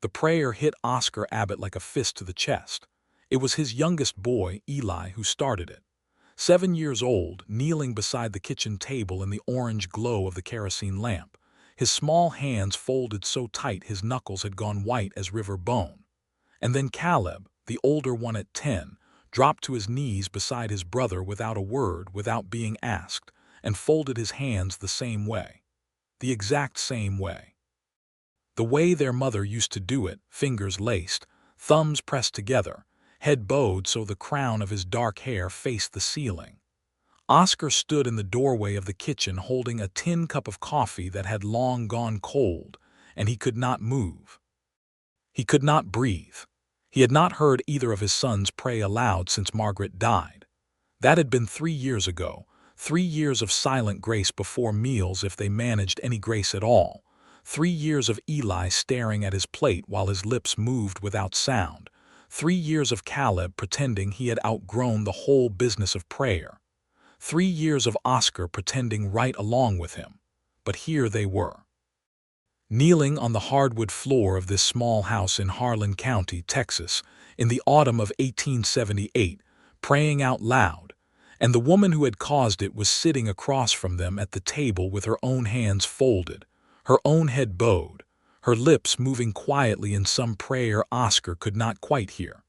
The prayer hit Oscar Abbott like a fist to the chest. It was his youngest boy, Eli, who started it. 7 years old, kneeling beside the kitchen table in the orange glow of the kerosene lamp, his small hands folded so tight his knuckles had gone white as river bone. And then Caleb, the older one at 10, dropped to his knees beside his brother without a word, without being asked, and folded his hands the same way. The exact same way. The way their mother used to do it, fingers laced, thumbs pressed together, head bowed so the crown of his dark hair faced the ceiling. Oscar stood in the doorway of the kitchen holding a tin cup of coffee that had long gone cold, and he could not move. He could not breathe. He had not heard either of his sons pray aloud since Margaret died. That had been 3 years ago, 3 years of silent grace before meals if they managed any grace at all, 3 years of Eli staring at his plate while his lips moved without sound, 3 years of Caleb pretending he had outgrown the whole business of prayer, 3 years of Oscar pretending right along with him. But here they were, kneeling on the hardwood floor of this small house in Harlan County, Texas, in the autumn of 1878, praying out loud, and the woman who had caused it was sitting across from them at the table with her own hands folded, her own head bowed, her lips moving quietly in some prayer Oscar could not quite hear.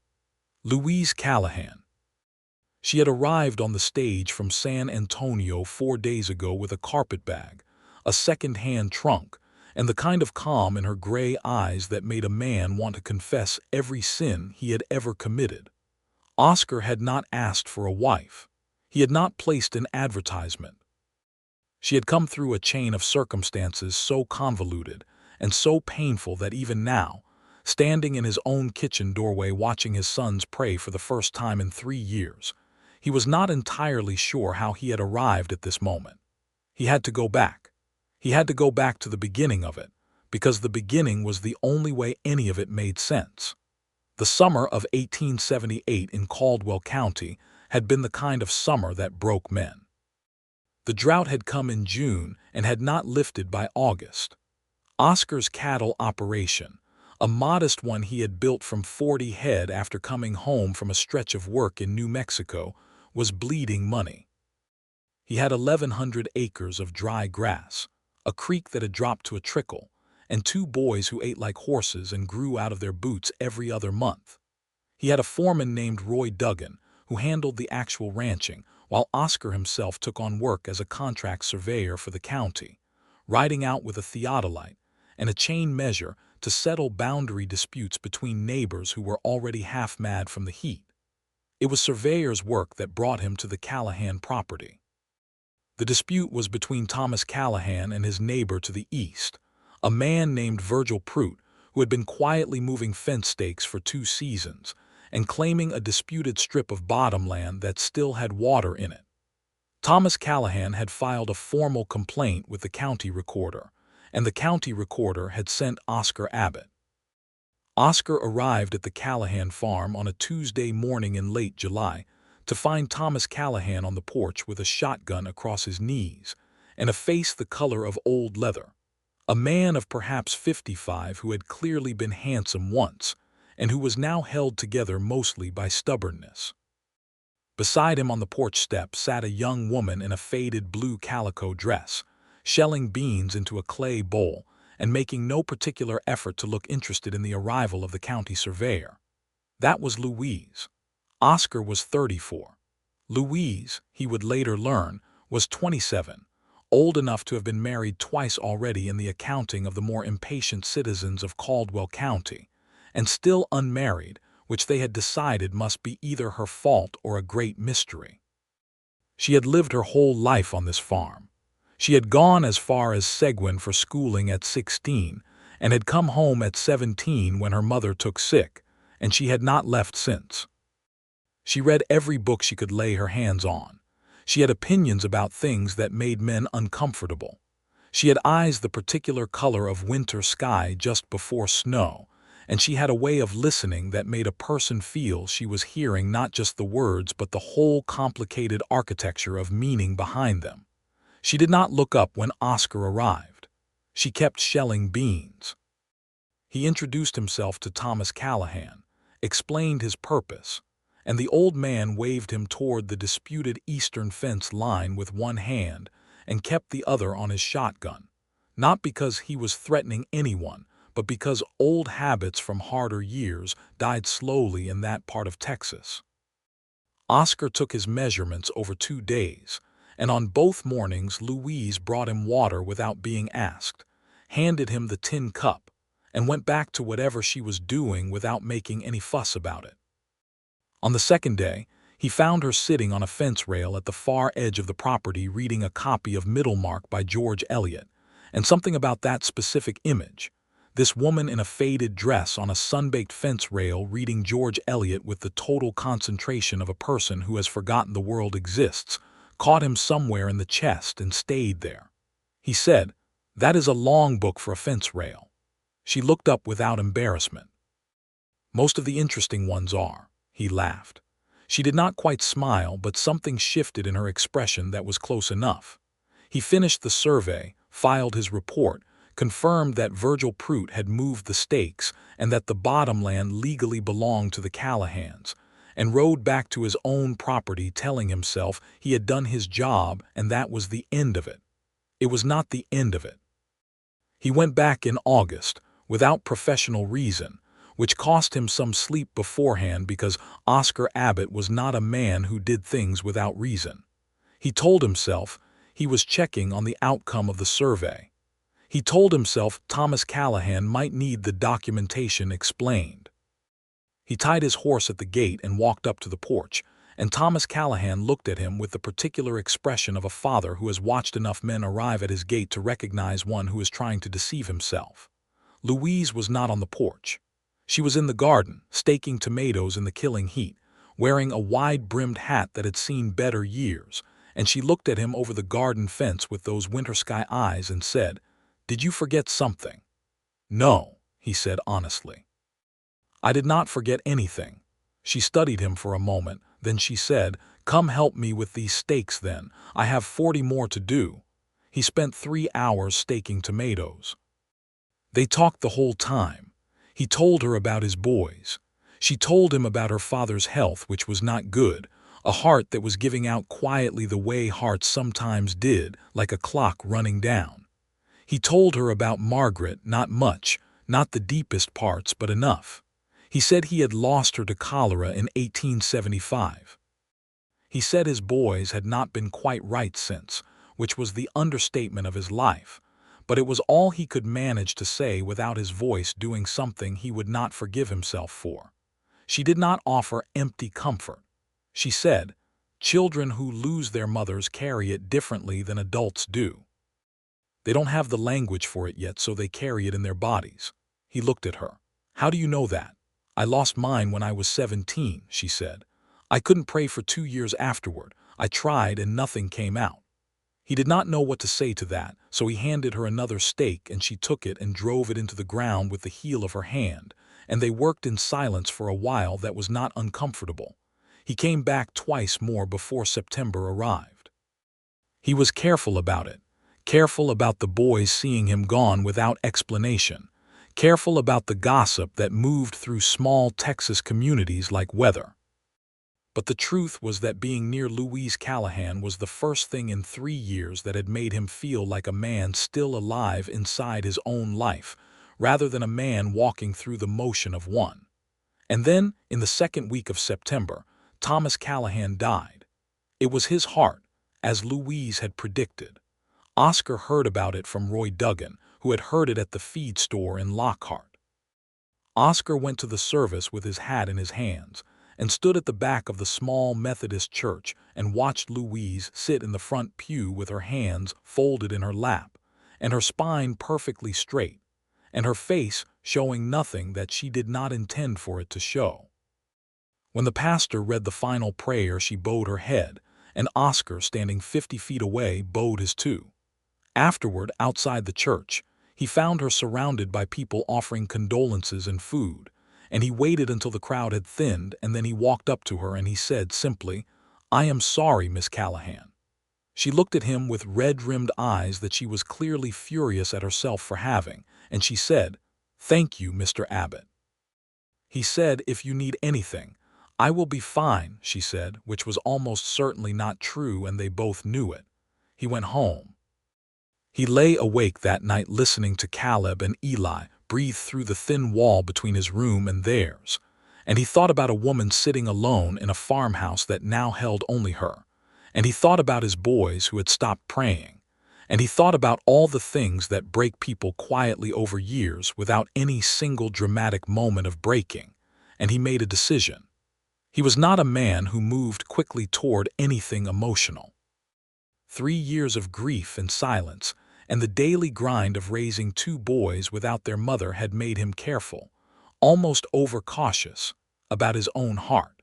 Louise Callahan. She had arrived on the stage from San Antonio 4 days ago with a carpetbag, a second-hand trunk, and the kind of calm in her gray eyes that made a man want to confess every sin he had ever committed. Oscar had not asked for a wife. He had not placed an advertisement. She had come through a chain of circumstances so convoluted and so painful that even now, standing in his own kitchen doorway watching his sons pray for the first time in 3 years, he was not entirely sure how he had arrived at this moment. He had to go back. He had to go back to the beginning of it, because the beginning was the only way any of it made sense. The summer of 1878 in Caldwell County had been the kind of summer that broke men. The drought had come in June and had not lifted by August. Oscar's cattle operation, a modest one he had built from 40 head after coming home from a stretch of work in New Mexico, was bleeding money. He had 1,100 acres of dry grass, a creek that had dropped to a trickle, and 2 boys who ate like horses and grew out of their boots every other month. He had a foreman named Roy Duggan, who handled the actual ranching, while Oscar himself took on work as a contract surveyor for the county, riding out with a theodolite and a chain measure to settle boundary disputes between neighbors who were already half mad from the heat. It was surveyor's work that brought him to the Callahan property. The dispute was between Thomas Callahan and his neighbor to the east, a man named Virgil Prout, who had been quietly moving fence stakes for 2 seasons and claiming a disputed strip of bottomland that still had water in it. Thomas Callahan had filed a formal complaint with the county recorder, and the county recorder had sent Oscar Abbott. Oscar arrived at the Callahan farm on a Tuesday morning in late July to find Thomas Callahan on the porch with a shotgun across his knees and a face the color of old leather. A man of perhaps 55 who had clearly been handsome once and who was now held together mostly by stubbornness. Beside him on the porch step sat a young woman in a faded blue calico dress, shelling beans into a clay bowl and making no particular effort to look interested in the arrival of the county surveyor. That was Louise. Oscar was 34. Louise, he would later learn, was 27, old enough to have been married twice already in the accounting of the more impatient citizens of Caldwell County, and still unmarried, which they had decided must be either her fault or a great mystery. She had lived her whole life on this farm. She had gone as far as Seguin for schooling at 16 and had come home at 17 when her mother took sick, and she had not left since. She read every book she could lay her hands on. She had opinions about things that made men uncomfortable. She had eyes the particular color of winter sky just before snow, and she had a way of listening that made a person feel she was hearing not just the words but the whole complicated architecture of meaning behind them. She did not look up when Oscar arrived. She kept shelling beans. He introduced himself to Thomas Callahan, explained his purpose, and the old man waved him toward the disputed eastern fence line with one hand and kept the other on his shotgun, not because he was threatening anyone, but because old habits from harder years died slowly in that part of Texas. Oscar took his measurements over 2 days, and on both mornings Louise brought him water without being asked, handed him the tin cup, and went back to whatever she was doing without making any fuss about it. On the second day, he found her sitting on a fence rail at the far edge of the property reading a copy of Middlemarch by George Eliot, and something about that specific image, this woman in a faded dress on a sun-baked fence rail reading George Eliot with the total concentration of a person who has forgotten the world exists, caught him somewhere in the chest and stayed there. He said, "That is a long book for a fence rail." She looked up without embarrassment. "Most of the interesting ones are," he laughed. She did not quite smile, but something shifted in her expression that was close enough. He finished the survey, filed his report, confirmed that Virgil Prout had moved the stakes and that the bottomland legally belonged to the Callahans, and rode back to his own property telling himself he had done his job and that was the end of it. It was not the end of it. He went back in August, without professional reason, which cost him some sleep beforehand because Oscar Abbott was not a man who did things without reason. He told himself he was checking on the outcome of the survey. He told himself Thomas Callahan might need the documentation explained. He tied his horse at the gate and walked up to the porch, and Thomas Callahan looked at him with the particular expression of a father who has watched enough men arrive at his gate to recognize one who is trying to deceive himself. Louise was not on the porch. She was in the garden, staking tomatoes in the killing heat, wearing a wide-brimmed hat that had seen better years, and she looked at him over the garden fence with those winter sky eyes and said, "Did you forget something?" "No," he said honestly. "I did not forget anything." She studied him for a moment, then she said, "Come help me with these stakes then. I have 40 more to do." He spent 3 hours staking tomatoes. They talked the whole time. He told her about his boys. She told him about her father's health, which was not good, a heart that was giving out quietly the way hearts sometimes did, like a clock running down. He told her about Margaret, not much, not the deepest parts, but enough. He said he had lost her to cholera in 1875. He said his boys had not been quite right since, which was the understatement of his life, but it was all he could manage to say without his voice doing something he would not forgive himself for. She did not offer empty comfort. She said, "Children who lose their mothers carry it differently than adults do. They don't have the language for it yet, so they carry it in their bodies." He looked at her. "How do you know that?" "I lost mine when I was 17, she said. "I couldn't pray for 2 years afterward. I tried and nothing came out." He did not know what to say to that, so he handed her another stake and she took it and drove it into the ground with the heel of her hand, and they worked in silence for a while that was not uncomfortable. He came back twice more before September arrived. He was careful about it, careful about the boys seeing him gone without explanation, careful about the gossip that moved through small Texas communities like weather. But the truth was that being near Louise Callahan was the first thing in 3 years that had made him feel like a man still alive inside his own life, rather than a man walking through the motion of one. And then, in the second week of September, Thomas Callahan died. It was his heart, as Louise had predicted. Oscar heard about it from Roy Duggan, who had heard it at the feed store in Lockhart. Oscar went to the service with his hat in his hands, and stood at the back of the small Methodist church and watched Louise sit in the front pew with her hands folded in her lap, and her spine perfectly straight, and her face showing nothing that she did not intend for it to show. When the pastor read the final prayer, she bowed her head, and Oscar, standing 50 feet away, bowed his too. Afterward, outside the church, he found her surrounded by people offering condolences and food, and he waited until the crowd had thinned, and then he walked up to her and he said simply, "I am sorry, Miss Callahan." She looked at him with red-rimmed eyes that she was clearly furious at herself for having, and she said, "Thank you, Mr. Abbott." He said, "If you need anything, I will be fine," she said, which was almost certainly not true, and they both knew it. He went home. He lay awake that night listening to Caleb and Eli breathe through the thin wall between his room and theirs, and he thought about a woman sitting alone in a farmhouse that now held only her, and he thought about his boys who had stopped praying, and he thought about all the things that break people quietly over years without any single dramatic moment of breaking, and he made a decision. He was not a man who moved quickly toward anything emotional. 3 years of grief and silence, and the daily grind of raising 2 boys without their mother had made him careful, almost overcautious, about his own heart.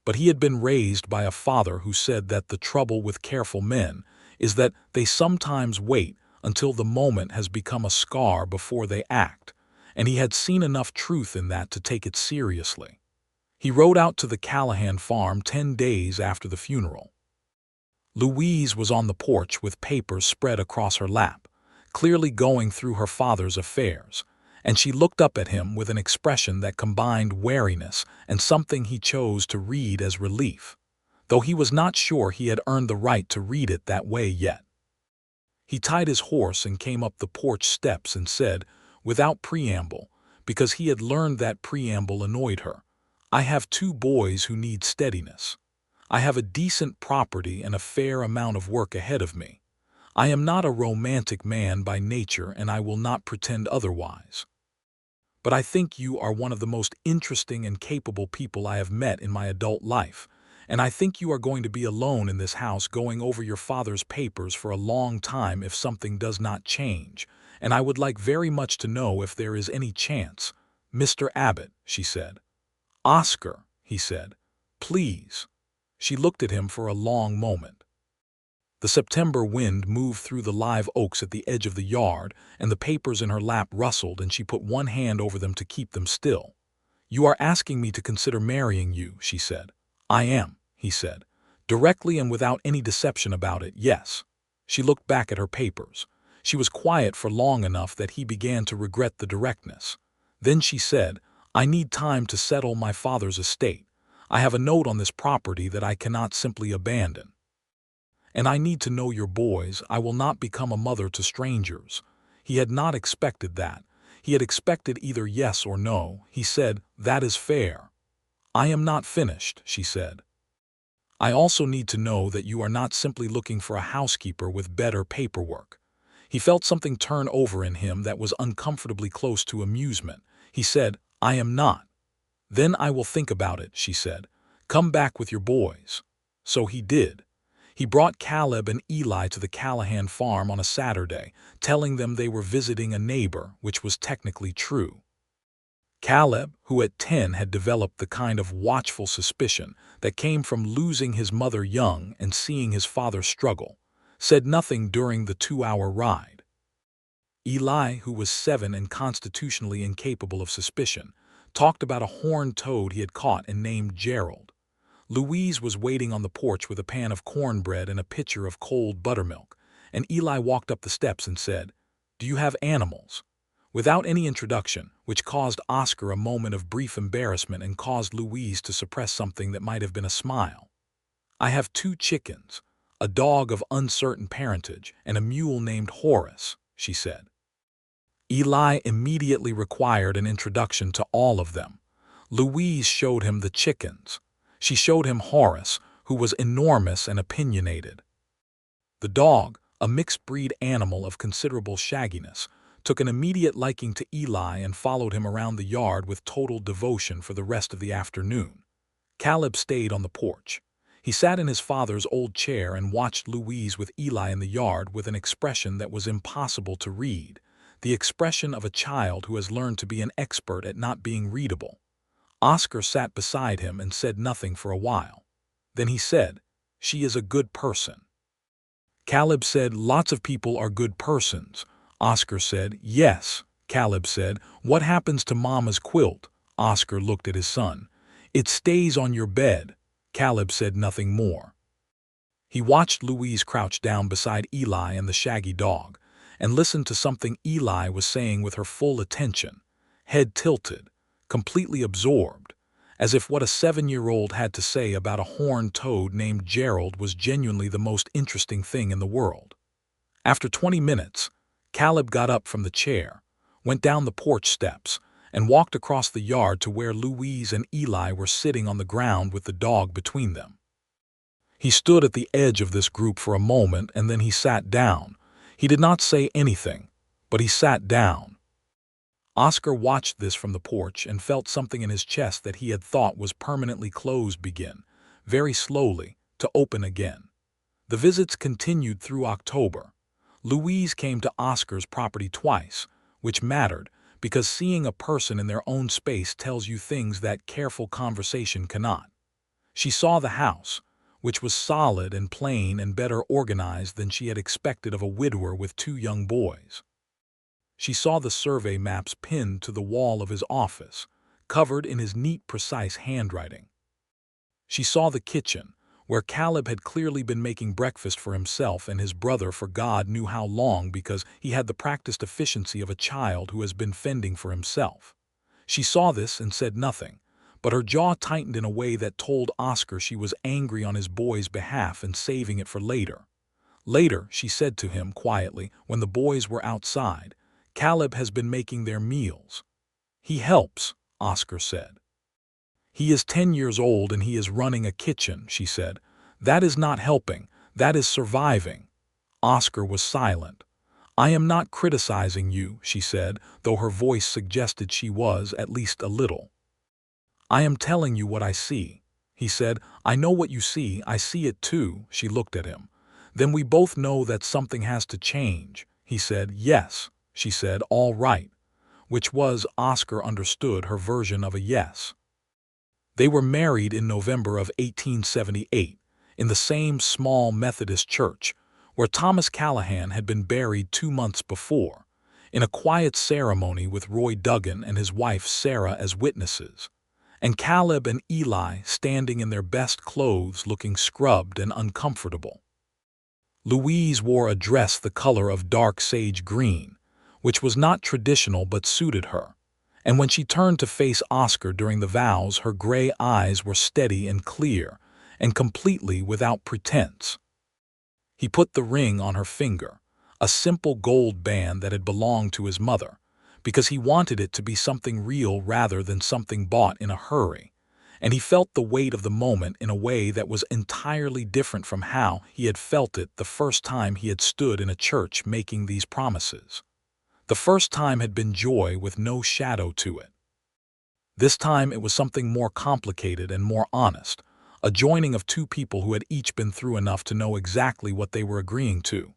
But he had been raised by a father who said that the trouble with careful men is that they sometimes wait until the moment has become a scar before they act, and he had seen enough truth in that to take it seriously. He rode out to the Callahan farm 10 days after the funeral. Louise was on the porch with papers spread across her lap, clearly going through her father's affairs, and she looked up at him with an expression that combined wariness and something he chose to read as relief, though he was not sure he had earned the right to read it that way yet. He tied his horse and came up the porch steps and said, without preamble, because he had learned that preamble annoyed her, "I have 2 boys who need steadiness. I have a decent property and a fair amount of work ahead of me. I am not a romantic man by nature, and I will not pretend otherwise. But I think you are one of the most interesting and capable people I have met in my adult life, and I think you are going to be alone in this house going over your father's papers for a long time if something does not change, and I would like very much to know if there is any chance." "Mr. Abbott," she said. "Oscar," he said, "please." She looked at him for a long moment. The September wind moved through the live oaks at the edge of the yard, and the papers in her lap rustled, and she put one hand over them to keep them still. "You are asking me to consider marrying you," she said. "I am," he said, directly and without any deception about it, "yes." She looked back at her papers. She was quiet for long enough that he began to regret the directness. Then she said, "I need time to settle my father's estate. I have a note on this property that I cannot simply abandon. And I need to know your boys. I will not become a mother to strangers." He had not expected that. He had expected either yes or no. He said, "That is fair." "I am not finished," she said. "I also need to know that you are not simply looking for a housekeeper with better paperwork." He felt something turn over in him that was uncomfortably close to amusement. He said, "I am not." "Then I will think about it," she said. "Come back with your boys." So he did. He brought Caleb and Eli to the Callahan farm on a Saturday, telling them they were visiting a neighbor, which was technically true. Caleb, who at 10 had developed the kind of watchful suspicion that came from losing his mother young and seeing his father struggle, said nothing during the 2-hour ride. Eli, who was 7 and constitutionally incapable of suspicion, talked about a horned toad he had caught and named Gerald. Louise was waiting on the porch with a pan of cornbread and a pitcher of cold buttermilk, and Eli walked up the steps and said, "Do you have animals?" Without any introduction, which caused Oscar a moment of brief embarrassment and caused Louise to suppress something that might have been a smile. "I have 2 chickens, a dog of uncertain parentage, and a mule named Horace," she said. Eli immediately required an introduction to all of them. Louise showed him the chickens. She showed him Horace, who was enormous and opinionated. The dog, a mixed-breed animal of considerable shagginess, took an immediate liking to Eli and followed him around the yard with total devotion for the rest of the afternoon. Caleb stayed on the porch. He sat in his father's old chair and watched Louise with Eli in the yard with an expression that was impossible to read, the expression of a child who has learned to be an expert at not being readable. Oscar sat beside him and said nothing for a while. Then he said, "She is a good person." Caleb said, "Lots of people are good persons." Oscar said, "Yes." Caleb said, "What happens to Mama's quilt?" Oscar looked at his son. "It stays on your bed." Caleb said nothing more. He watched Louise crouch down beside Eli and the shaggy dog, and listened to something Eli was saying with her full attention, head tilted, completely absorbed, as if what a 7-year-old had to say about a horned toad named Gerald was genuinely the most interesting thing in the world. After 20 minutes, Caleb got up from the chair, went down the porch steps, and walked across the yard to where Louise and Eli were sitting on the ground with the dog between them. He stood at the edge of this group for a moment and then he sat down. He did not say anything, but he sat down. Oscar watched this from the porch and felt something in his chest that he had thought was permanently closed begin, very slowly, to open again. The visits continued through October. Louise came to Oscar's property twice, which mattered because seeing a person in their own space tells you things that careful conversation cannot. She saw the house, which was solid and plain and better organized than she had expected of a widower with 2 young boys. She saw the survey maps pinned to the wall of his office, covered in his neat, precise handwriting. She saw the kitchen, where Caleb had clearly been making breakfast for himself and his brother for God knew how long because he had the practiced efficiency of a child who has been fending for himself. She saw this and said nothing, but her jaw tightened in a way that told Oscar she was angry on his boy's behalf and saving it for later. Later, she said to him quietly when the boys were outside, "Caleb has been making their meals." "He helps," Oscar said. "He is 10 years old and he is running a kitchen," she said. "That is not helping, that is surviving." Oscar was silent. "I am not criticizing you," she said, though her voice suggested she was, at least a little. "I am telling you what I see," he said. "I know what you see, I see it too." She looked at him. "Then we both know that something has to change," he said. "Yes," she said, "all right," which was, Oscar understood, her version of a yes. They were married in November of 1878, in the same small Methodist church, where Thomas Callahan had been buried 2 months before, in a quiet ceremony with Roy Duggan and his wife Sarah as witnesses, and Caleb and Eli standing in their best clothes looking scrubbed and uncomfortable. Louise wore a dress the color of dark sage green, which was not traditional but suited her, and when she turned to face Oscar during the vows, her gray eyes were steady and clear, and completely without pretense. He put the ring on her finger, a simple gold band that had belonged to his mother, because he wanted it to be something real rather than something bought in a hurry, and he felt the weight of the moment in a way that was entirely different from how he had felt it the first time he had stood in a church making these promises. The first time had been joy with no shadow to it. This time it was something more complicated and more honest, a joining of 2 people who had each been through enough to know exactly what they were agreeing to.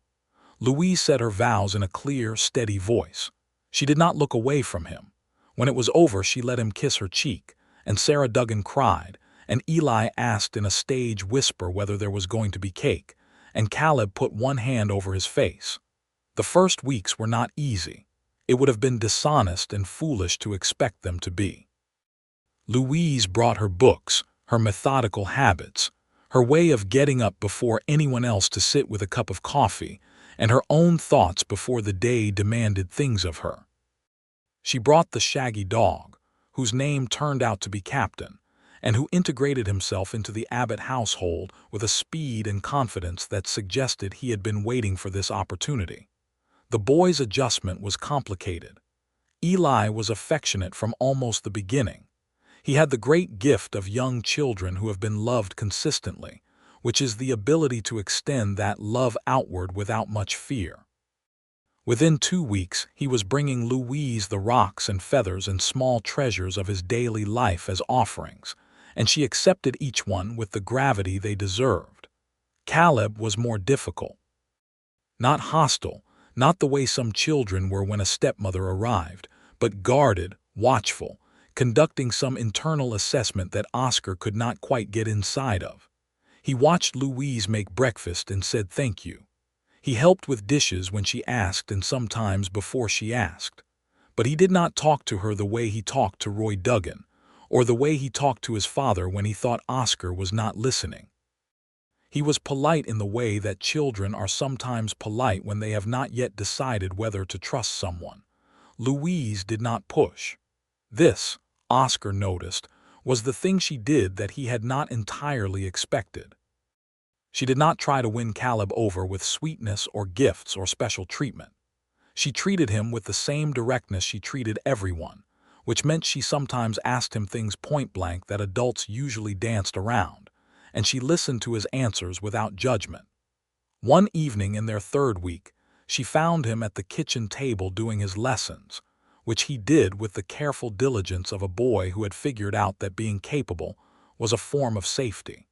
Louise said her vows in a clear, steady voice. She did not look away from him. When it was over, she let him kiss her cheek, and Sarah Duggan cried, and Eli asked in a stage whisper whether there was going to be cake, and Caleb put one hand over his face. The first weeks were not easy. It would have been dishonest and foolish to expect them to be. Louise brought her books, her methodical habits, her way of getting up before anyone else to sit with a cup of coffee, and her own thoughts before the day demanded things of her. She brought the shaggy dog, whose name turned out to be Captain, and who integrated himself into the Abbott household with a speed and confidence that suggested he had been waiting for this opportunity. The boy's adjustment was complicated. Eli was affectionate from almost the beginning. He had the great gift of young children who have been loved consistently, which is the ability to extend that love outward without much fear. Within 2 weeks, he was bringing Louise the rocks and feathers and small treasures of his daily life as offerings, and she accepted each one with the gravity they deserved. Caleb was more difficult. Not hostile, not the way some children were when a stepmother arrived, but guarded, watchful, conducting some internal assessment that Oscar could not quite get inside of. He watched Louise make breakfast and said thank you. He helped with dishes when she asked and sometimes before she asked. But he did not talk to her the way he talked to Roy Duggan, or the way he talked to his father when he thought Oscar was not listening. He was polite in the way that children are sometimes polite when they have not yet decided whether to trust someone. Louise did not push. This, Oscar noticed, was the thing she did that he had not entirely expected. She did not try to win Caleb over with sweetness or gifts or special treatment. She treated him with the same directness she treated everyone, which meant she sometimes asked him things point-blank that adults usually danced around, and she listened to his answers without judgment. One evening in their third week, she found him at the kitchen table doing his lessons, which he did with the careful diligence of a boy who had figured out that being capable was a form of safety.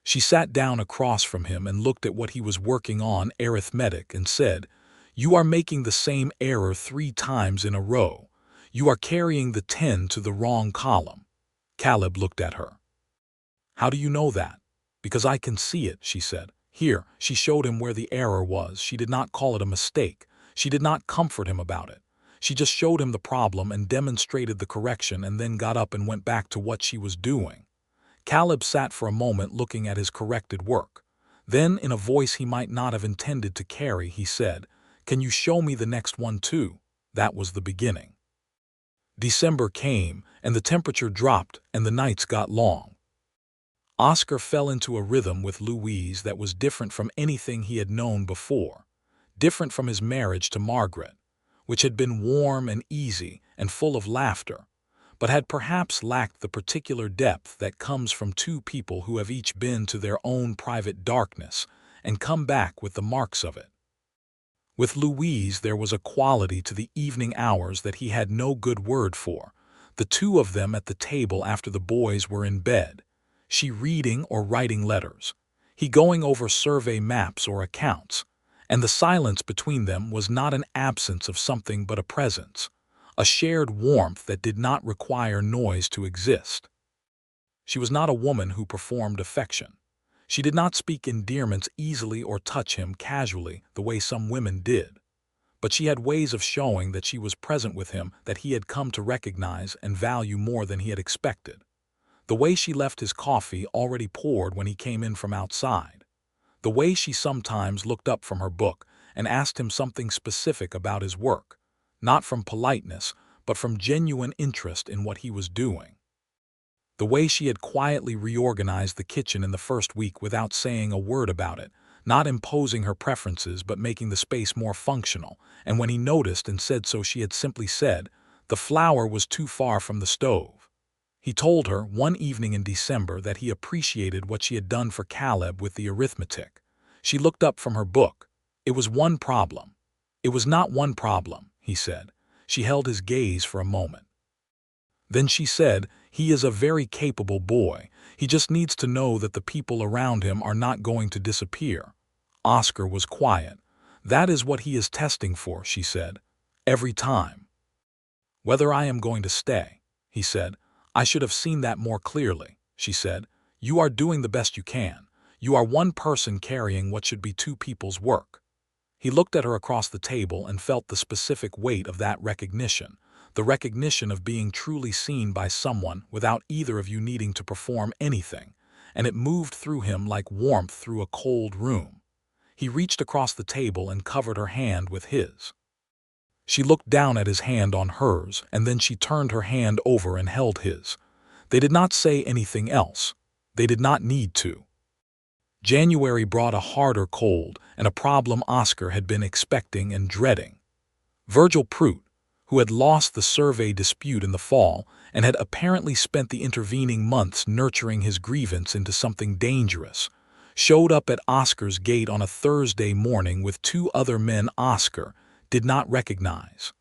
She sat down across from him and looked at what he was working on, arithmetic, and said, "You are making the same error 3 times in a row. You are carrying the 10 to the wrong column." Caleb looked at her. "How do you know that?" "Because I can see it," she said. Here, she showed him where the error was. She did not call it a mistake. She did not comfort him about it. She just showed him the problem and demonstrated the correction and then got up and went back to what she was doing. Caleb sat for a moment looking at his corrected work. Then, in a voice he might not have intended to carry, he said, "Can you show me the next one too?" That was the beginning. December came, and the temperature dropped, and the nights got long. Oscar fell into a rhythm with Louise that was different from anything he had known before, different from his marriage to Margaret, which had been warm and easy and full of laughter, but had perhaps lacked the particular depth that comes from two people who have each been to their own private darkness and come back with the marks of it. With Louise there was a quality to the evening hours that he had no good word for, the two of them at the table after the boys were in bed, she reading or writing letters, he going over survey maps or accounts, and the silence between them was not an absence of something but a presence, a shared warmth that did not require noise to exist. She was not a woman who performed affection. She did not speak endearments easily or touch him casually the way some women did, but she had ways of showing that she was present with him that he had come to recognize and value more than he had expected. The way she left his coffee already poured when he came in from outside. The way she sometimes looked up from her book and asked him something specific about his work, not from politeness, but from genuine interest in what he was doing. The way she had quietly reorganized the kitchen in the first week without saying a word about it, not imposing her preferences but making the space more functional, and when he noticed and said so she had simply said, "The flour was too far from the stove." He told her one evening in December that he appreciated what she had done for Caleb with the arithmetic. She looked up from her book. "It was one problem." "It was not one problem," he said. She held his gaze for a moment. Then she said, "He is a very capable boy. He just needs to know that the people around him are not going to disappear." Oscar was quiet. "That is what he is testing for," she said. "Every time." "Whether I am going to stay," he said. "I should have seen that more clearly," she said. "You are doing the best you can. You are one person carrying what should be two people's work." He looked at her across the table and felt the specific weight of that recognition, the recognition of being truly seen by someone without either of you needing to perform anything, and it moved through him like warmth through a cold room. He reached across the table and covered her hand with his. She looked down at his hand on hers, and then she turned her hand over and held his. They did not say anything else. They did not need to. January brought a harder cold and a problem Oscar had been expecting and dreading. Virgil Prout, who had lost the survey dispute in the fall and had apparently spent the intervening months nurturing his grievance into something dangerous, showed up at Oscar's gate on a Thursday morning with 2 other men Oscar did not recognize.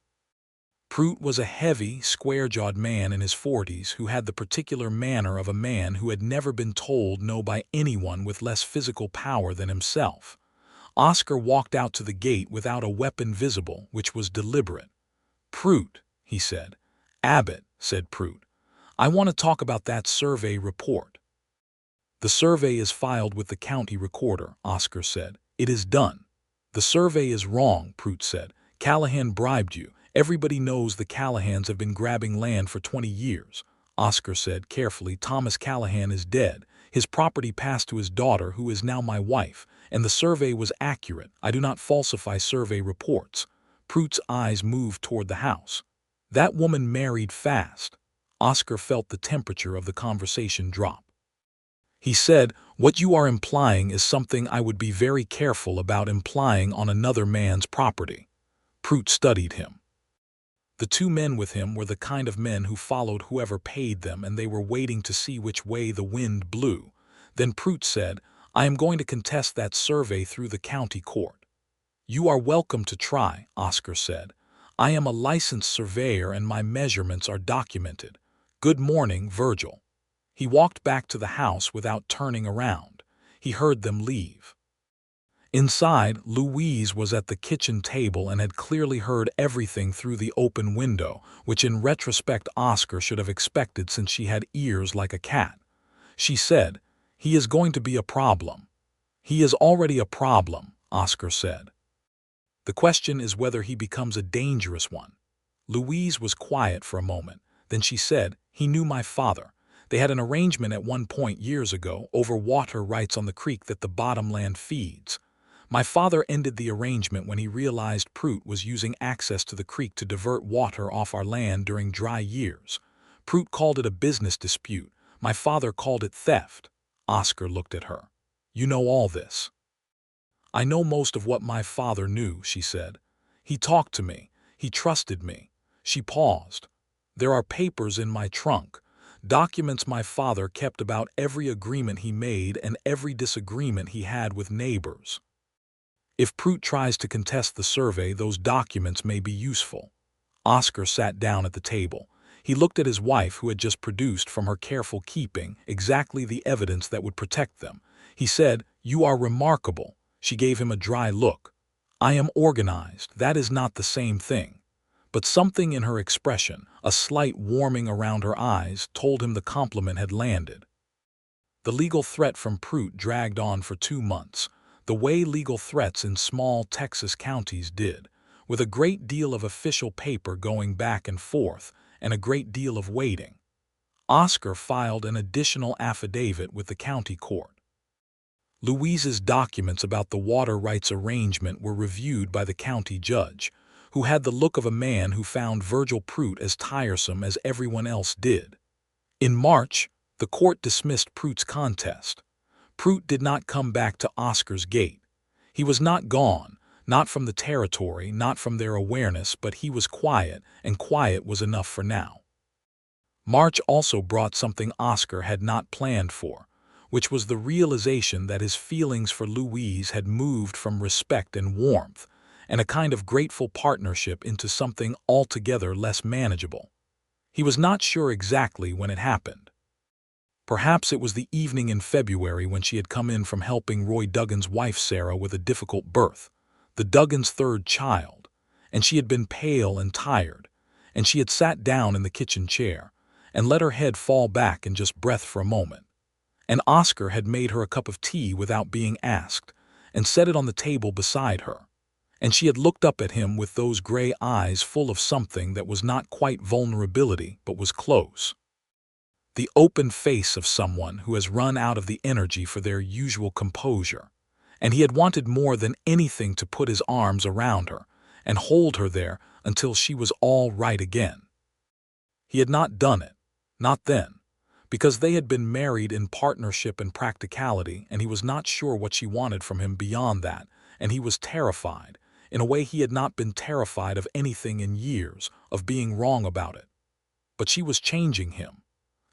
Prout was a heavy, square-jawed man in his 40s who had the particular manner of a man who had never been told no by anyone with less physical power than himself. Oscar walked out to the gate without a weapon visible, which was deliberate. "Prout," he said. "Abbott," said Prout. "I want to talk about that survey report." "The survey is filed with the county recorder," Oscar said. "It is done." "The survey is wrong," Prout said. "Callahan bribed you. Everybody knows the Callahans have been grabbing land for 20 years. Oscar said carefully, "Thomas Callahan is dead. His property passed to his daughter, who is now my wife, and the survey was accurate. I do not falsify survey reports. Pruitt's eyes moved toward the house. That woman married fast. Oscar felt the temperature of the conversation drop. He said, "What you are implying is something I would be very careful about implying on another man's property." Pruitt studied him. The two men with him were the kind of men who followed whoever paid them, and they were waiting to see which way the wind blew. Then Pruitt said, "I am going to contest that survey through the county court." "You are welcome to try," Oscar said. "I am a licensed surveyor and my measurements are documented. Good morning, Virgil." He walked back to the house without turning around. He heard them leave. Inside, Louise was at the kitchen table and had clearly heard everything through the open window, which in retrospect Oscar should have expected since she had ears like a cat. She said, "He is going to be a problem." "He is already a problem," Oscar said. "The question is whether he becomes a dangerous one." Louise was quiet for a moment. Then she said, "He knew my father. They had an arrangement at one point years ago over water rights on the creek that the bottomland feeds. My father ended the arrangement when he realized Pruitt was using access to the creek to divert water off our land during dry years. Pruitt called it a business dispute. My father called it theft." Oscar looked at her. "You know all this." "I know most of what my father knew," she said. "He talked to me. He trusted me." She paused. "There are papers in my trunk. Documents my father kept about every agreement he made and every disagreement he had with neighbors. If Pruitt tries to contest the survey, those documents may be useful." Oscar sat down at the table. He looked at his wife, who had just produced from her careful keeping exactly the evidence that would protect them. He said, "You are remarkable." She gave him a dry look. "I am organized. That is not the same thing." But something in her expression, a slight warming around her eyes, told him the compliment had landed. The legal threat from Pruitt dragged on for 2 months, the way legal threats in small Texas counties did, with a great deal of official paper going back and forth and a great deal of waiting. Oscar filed an additional affidavit with the county court. Louise's documents about the water rights arrangement were reviewed by the county judge, who had the look of a man who found Virgil Pruitt as tiresome as everyone else did. In March, the court dismissed Pruitt's contest. Pruitt did not come back to Oscar's gate. He was not gone, not from the territory, not from their awareness, but he was quiet, and quiet was enough for now. March also brought something Oscar had not planned for, which was the realization that his feelings for Louise had moved from respect and warmth and a kind of grateful partnership into something altogether less manageable. He was not sure exactly when it happened. Perhaps it was the evening in February when she had come in from helping Roy Duggan's wife Sarah with a difficult birth, the Duggans' third child, and she had been pale and tired, and she had sat down in the kitchen chair and let her head fall back and just breath for a moment. And Oscar had made her a cup of tea without being asked and set it on the table beside her. And she had looked up at him with those gray eyes full of something that was not quite vulnerability but was close. The open face of someone who has run out of the energy for their usual composure, and he had wanted more than anything to put his arms around her and hold her there until she was all right again. He had not done it, not then, because they had been married in partnership and practicality, and he was not sure what she wanted from him beyond that, and he was terrified, in a way he had not been terrified of anything in years, of being wrong about it. But she was changing him.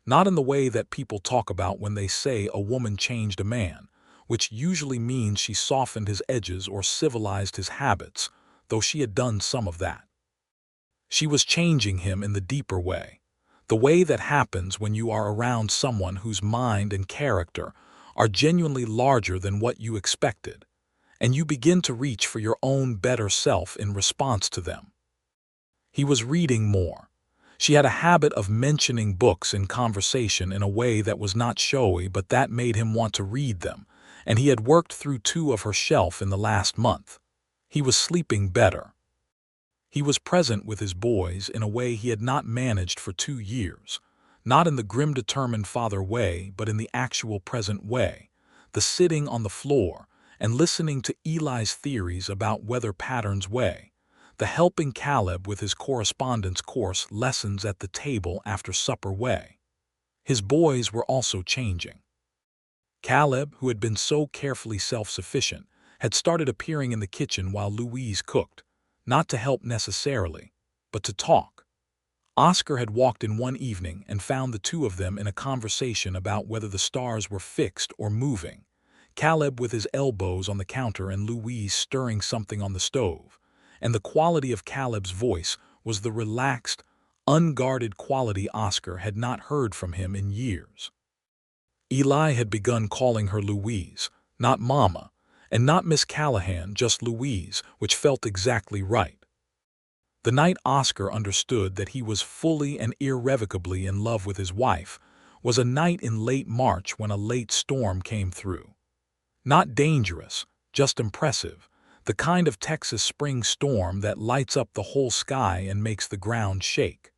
Not in the way that people talk about when they say a woman changed a man, which usually means she softened his edges or civilized his habits, though she had done some of that. She was changing him in the deeper way, the way that happens when you are around someone whose mind and character are genuinely larger than what you expected, and you begin to reach for your own better self in response to them. He was reading more. She had a habit of mentioning books in conversation in a way that was not showy, but that made him want to read them, and he had worked through 2 of her shelf in the last month. He was sleeping better. He was present with his boys in a way he had not managed for 2 years, not in the grim determined father way, but in the actual present way, the sitting on the floor and listening to Eli's theories about weather patterns way, the helping Caleb with his correspondence course lessons at the table after supper way. His boys were also changing. Caleb, who had been so carefully self-sufficient, had started appearing in the kitchen while Louise cooked, not to help necessarily, but to talk. Oscar had walked in one evening and found the two of them in a conversation about whether the stars were fixed or moving, Caleb with his elbows on the counter and Louise stirring something on the stove, and the quality of Caleb's voice was the relaxed, unguarded quality Oscar had not heard from him in years. Eli had begun calling her Louise, not Mama, and not Miss Callahan, just Louise, which felt exactly right. The night Oscar understood that he was fully and irrevocably in love with his wife was a night in late March when a late storm came through. Not dangerous, just impressive, the kind of Texas spring storm that lights up the whole sky and makes the ground shake.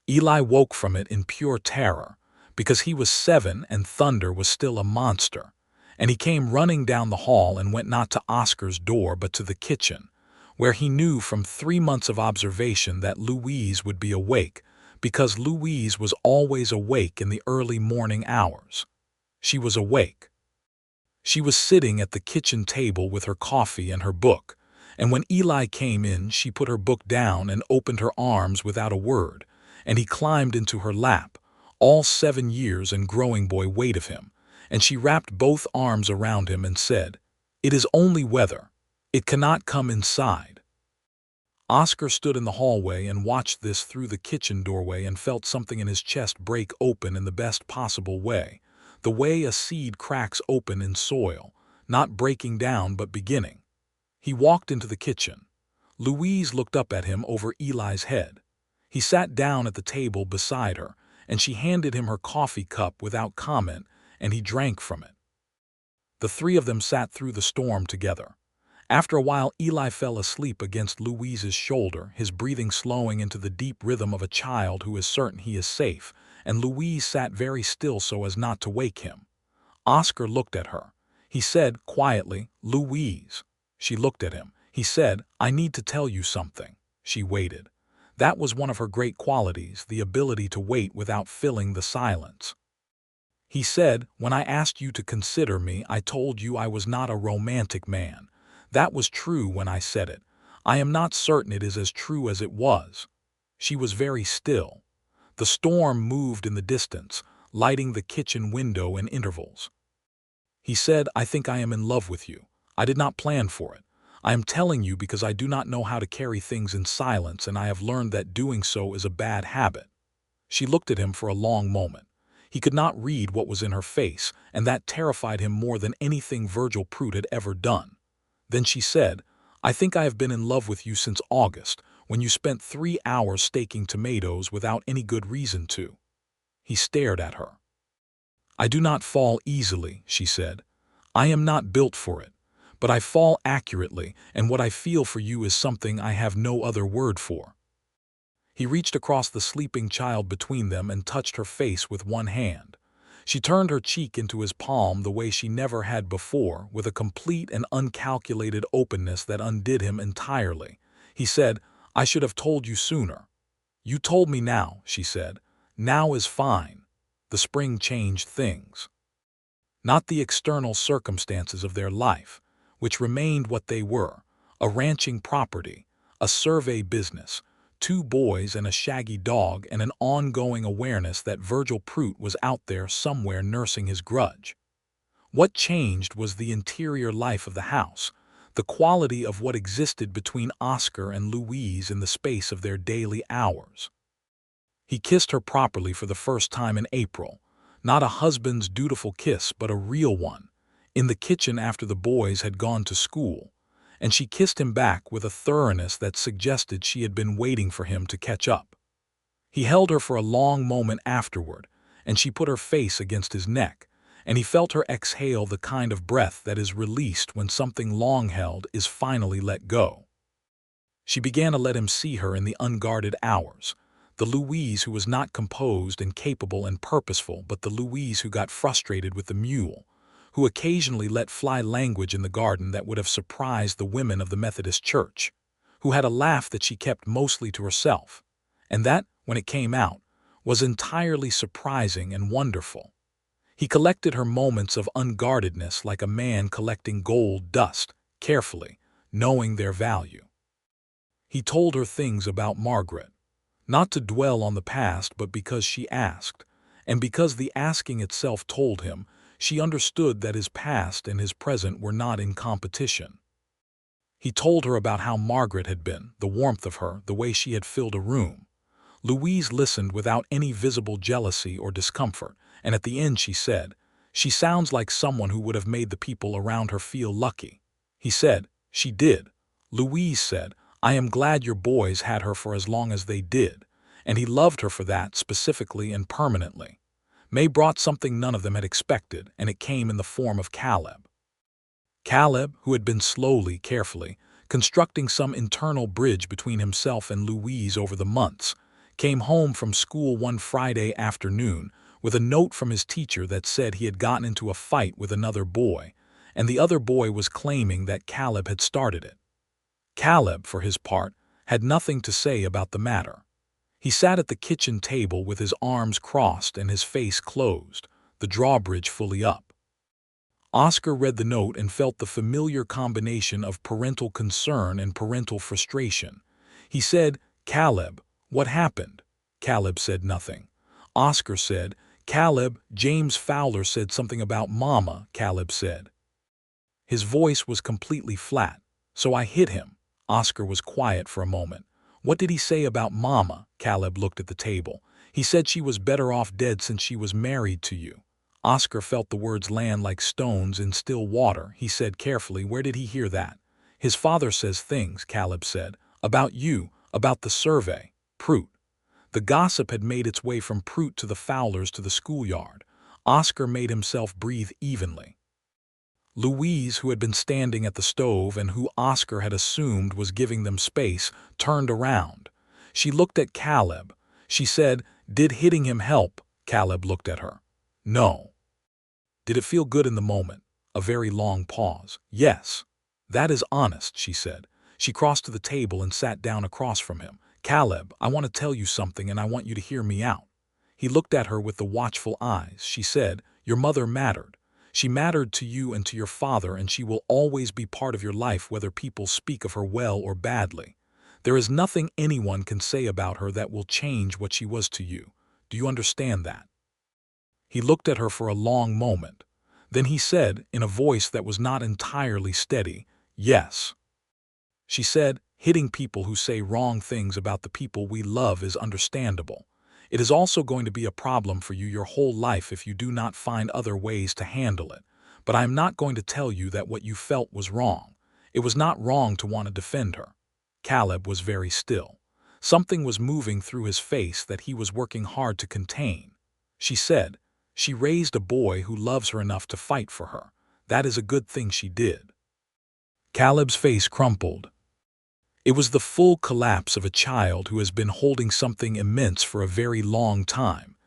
Eli woke from it in pure terror, because he was 7 and thunder was still a monster, and he came running down the hall and went not to Oscar's door but to the kitchen, where he knew from 3 months of observation that Louise would be awake, because Louise was always awake in the early morning hours. She was awake. She was sitting at the kitchen table with her coffee and her book, and when Eli came in she put her book down and opened her arms without a word, and he climbed into her lap, all 7 years and growing boy weight of him, and she wrapped both arms around him and said, "It is only weather. It cannot come inside." Oscar stood in the hallway and watched this through the kitchen doorway and felt something in his chest break open in the best possible way, the way a seed cracks open in soil, not breaking down but beginning. He walked into the kitchen. Louise looked up at him over Eli's head. He sat down at the table beside her, and she handed him her coffee cup without comment, and he drank from it. The three of them sat through the storm together. After a while, Eli fell asleep against Louise's shoulder, his breathing slowing into the deep rhythm of a child who is certain he is safe, and Louise sat very still so as not to wake him. Oscar looked at her. He said quietly, "Louise." She looked at him. He said, "I need to tell you something." She waited. That was one of her great qualities, the ability to wait without filling the silence. He said, "When I asked you to consider me, I told you I was not a romantic man. That was true when I said it. I am not certain it is as true as it was." She was very still. The storm moved in the distance, lighting the kitchen window in intervals. He said, "I think I am in love with you. I did not plan for it. I am telling you because I do not know how to carry things in silence, and I have learned that doing so is a bad habit." She looked at him for a long moment. He could not read what was in her face, and that terrified him more than anything Virgil Prout had ever done. Then she said, "I think I have been in love with you since August, when you spent 3 hours staking tomatoes without any good reason to." He stared at her. "I do not fall easily," she said. "I am not built for it. But I fall accurately, and what I feel for you is something I have no other word for." He reached across the sleeping child between them and touched her face with one hand. She turned her cheek into his palm the way she never had before, with a complete and uncalculated openness that undid him entirely. He said, "I should have told you sooner." "You told me now," she said. "Now is fine." The spring changed things. Not the external circumstances of their life, which remained what they were, a ranching property, a survey business, 2 boys and a shaggy dog, and an ongoing awareness that Virgil Prout was out there somewhere nursing his grudge. What changed was the interior life of the house, the quality of what existed between Oscar and Louise in the space of their daily hours. He kissed her properly for the first time in April, not a husband's dutiful kiss but a real one, in the kitchen after the boys had gone to school, and she kissed him back with a thoroughness that suggested she had been waiting for him to catch up. He held her for a long moment afterward, and she put her face against his neck, and he felt her exhale the kind of breath that is released when something long held is finally let go. She began to let him see her in the unguarded hours, The Louise who was not composed and capable and purposeful, but the Louise who got frustrated with the mule, who occasionally let fly language in the garden that would have surprised the women of the Methodist Church, who had a laugh that she kept mostly to herself, and that, when it came out, was entirely surprising and wonderful. He collected her moments of unguardedness like a man collecting gold dust, carefully, knowing their value. He told her things about Margaret, not to dwell on the past but because she asked, and because the asking itself told him, she understood that his past and his present were not in competition. He told her about how Margaret had been, the warmth of her, the way she had filled a room. Louise listened without any visible jealousy or discomfort, and at the end she said, "She sounds like someone who would have made the people around her feel lucky." He said, "She did." Louise said, "I am glad your boys had her for as long as they did," and he loved her for that specifically and permanently. May brought something none of them had expected, and it came in the form of Caleb. Caleb, who had been slowly, carefully, constructing some internal bridge between himself and Louise over the months, came home from school one Friday afternoon with a note from his teacher that said he had gotten into a fight with another boy, and the other boy was claiming that Caleb had started it. Caleb, for his part, had nothing to say about the matter. He sat at the kitchen table with his arms crossed and his face closed, the drawbridge fully up. Oscar read the note and felt the familiar combination of parental concern and parental frustration. He said, "Caleb, what happened?" Caleb said nothing. Oscar said, "Caleb, James Fowler said something about Mama," Caleb said. His voice was completely flat, "So I hit him." Oscar was quiet for a moment. "What did he say about Mama?" Caleb looked at the table. "He said she was better off dead since she was married to you." Oscar felt the words land like stones in still water. He said carefully, "Where did he hear that?" "His father says things," Caleb said, "about you, about the survey." Prout. The gossip had made its way from Prout to the Fowlers to the schoolyard. Oscar made himself breathe evenly. Louise, who had been standing at the stove and who Oscar had assumed was giving them space, turned around. She looked at Caleb. She said, "Did hitting him help?" Caleb looked at her. "No." "Did it feel good in the moment?" A very long pause. "Yes." "That is honest," she said. She crossed to the table and sat down across from him. "Caleb, I want to tell you something and I want you to hear me out." He looked at her with the watchful eyes. She said, "Your mother mattered. She mattered to you and to your father, and she will always be part of your life whether people speak of her well or badly. There is nothing anyone can say about her that will change what she was to you. Do you understand that?" He looked at her for a long moment. Then he said, in a voice that was not entirely steady, "Yes." She said, "Hitting people who say wrong things about the people we love is understandable. It is also going to be a problem for you your whole life if you do not find other ways to handle it. But I am not going to tell you that what you felt was wrong. It was not wrong to want to defend her." Caleb was very still. Something was moving through his face that he was working hard to contain. She said, "She raised a boy who loves her enough to fight for her. That is a good thing she did." Caleb's face crumpled. It was the full collapse of a child who has been holding something immense for a very long time,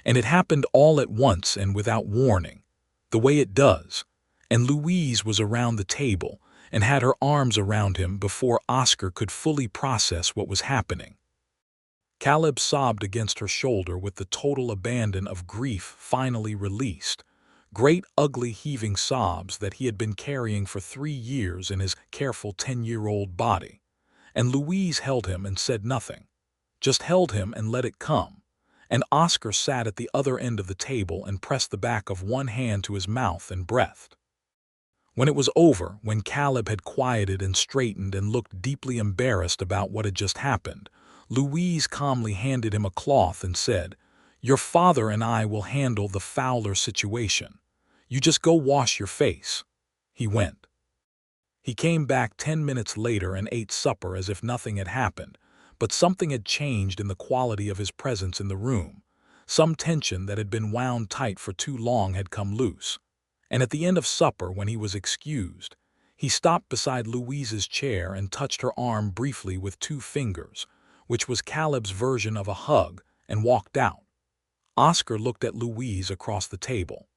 and it happened all at once and without warning, the way it does, and Louise was around the table and had her arms around him before Oscar could fully process what was happening. Caleb sobbed against her shoulder with the total abandon of grief finally released, great ugly heaving sobs that he had been carrying for 3 years in his careful 10-year-old body. And Louise held him and said nothing, just held him and let it come. And Oscar sat at the other end of the table and pressed the back of one hand to his mouth and breathed. When it was over, when Caleb had quieted and straightened and looked deeply embarrassed about what had just happened, Louise calmly handed him a cloth and said, "Your father and I will handle the Fowler situation. You just go wash your face." He went. He came back 10 minutes later and ate supper as if nothing had happened, but something had changed in the quality of his presence in the room. Some tension that had been wound tight for too long had come loose. And at the end of supper, when he was excused, he stopped beside Louise's chair and touched her arm briefly with 2 fingers, which was Caleb's version of a hug, and walked out. Oscar looked at Louise across the table.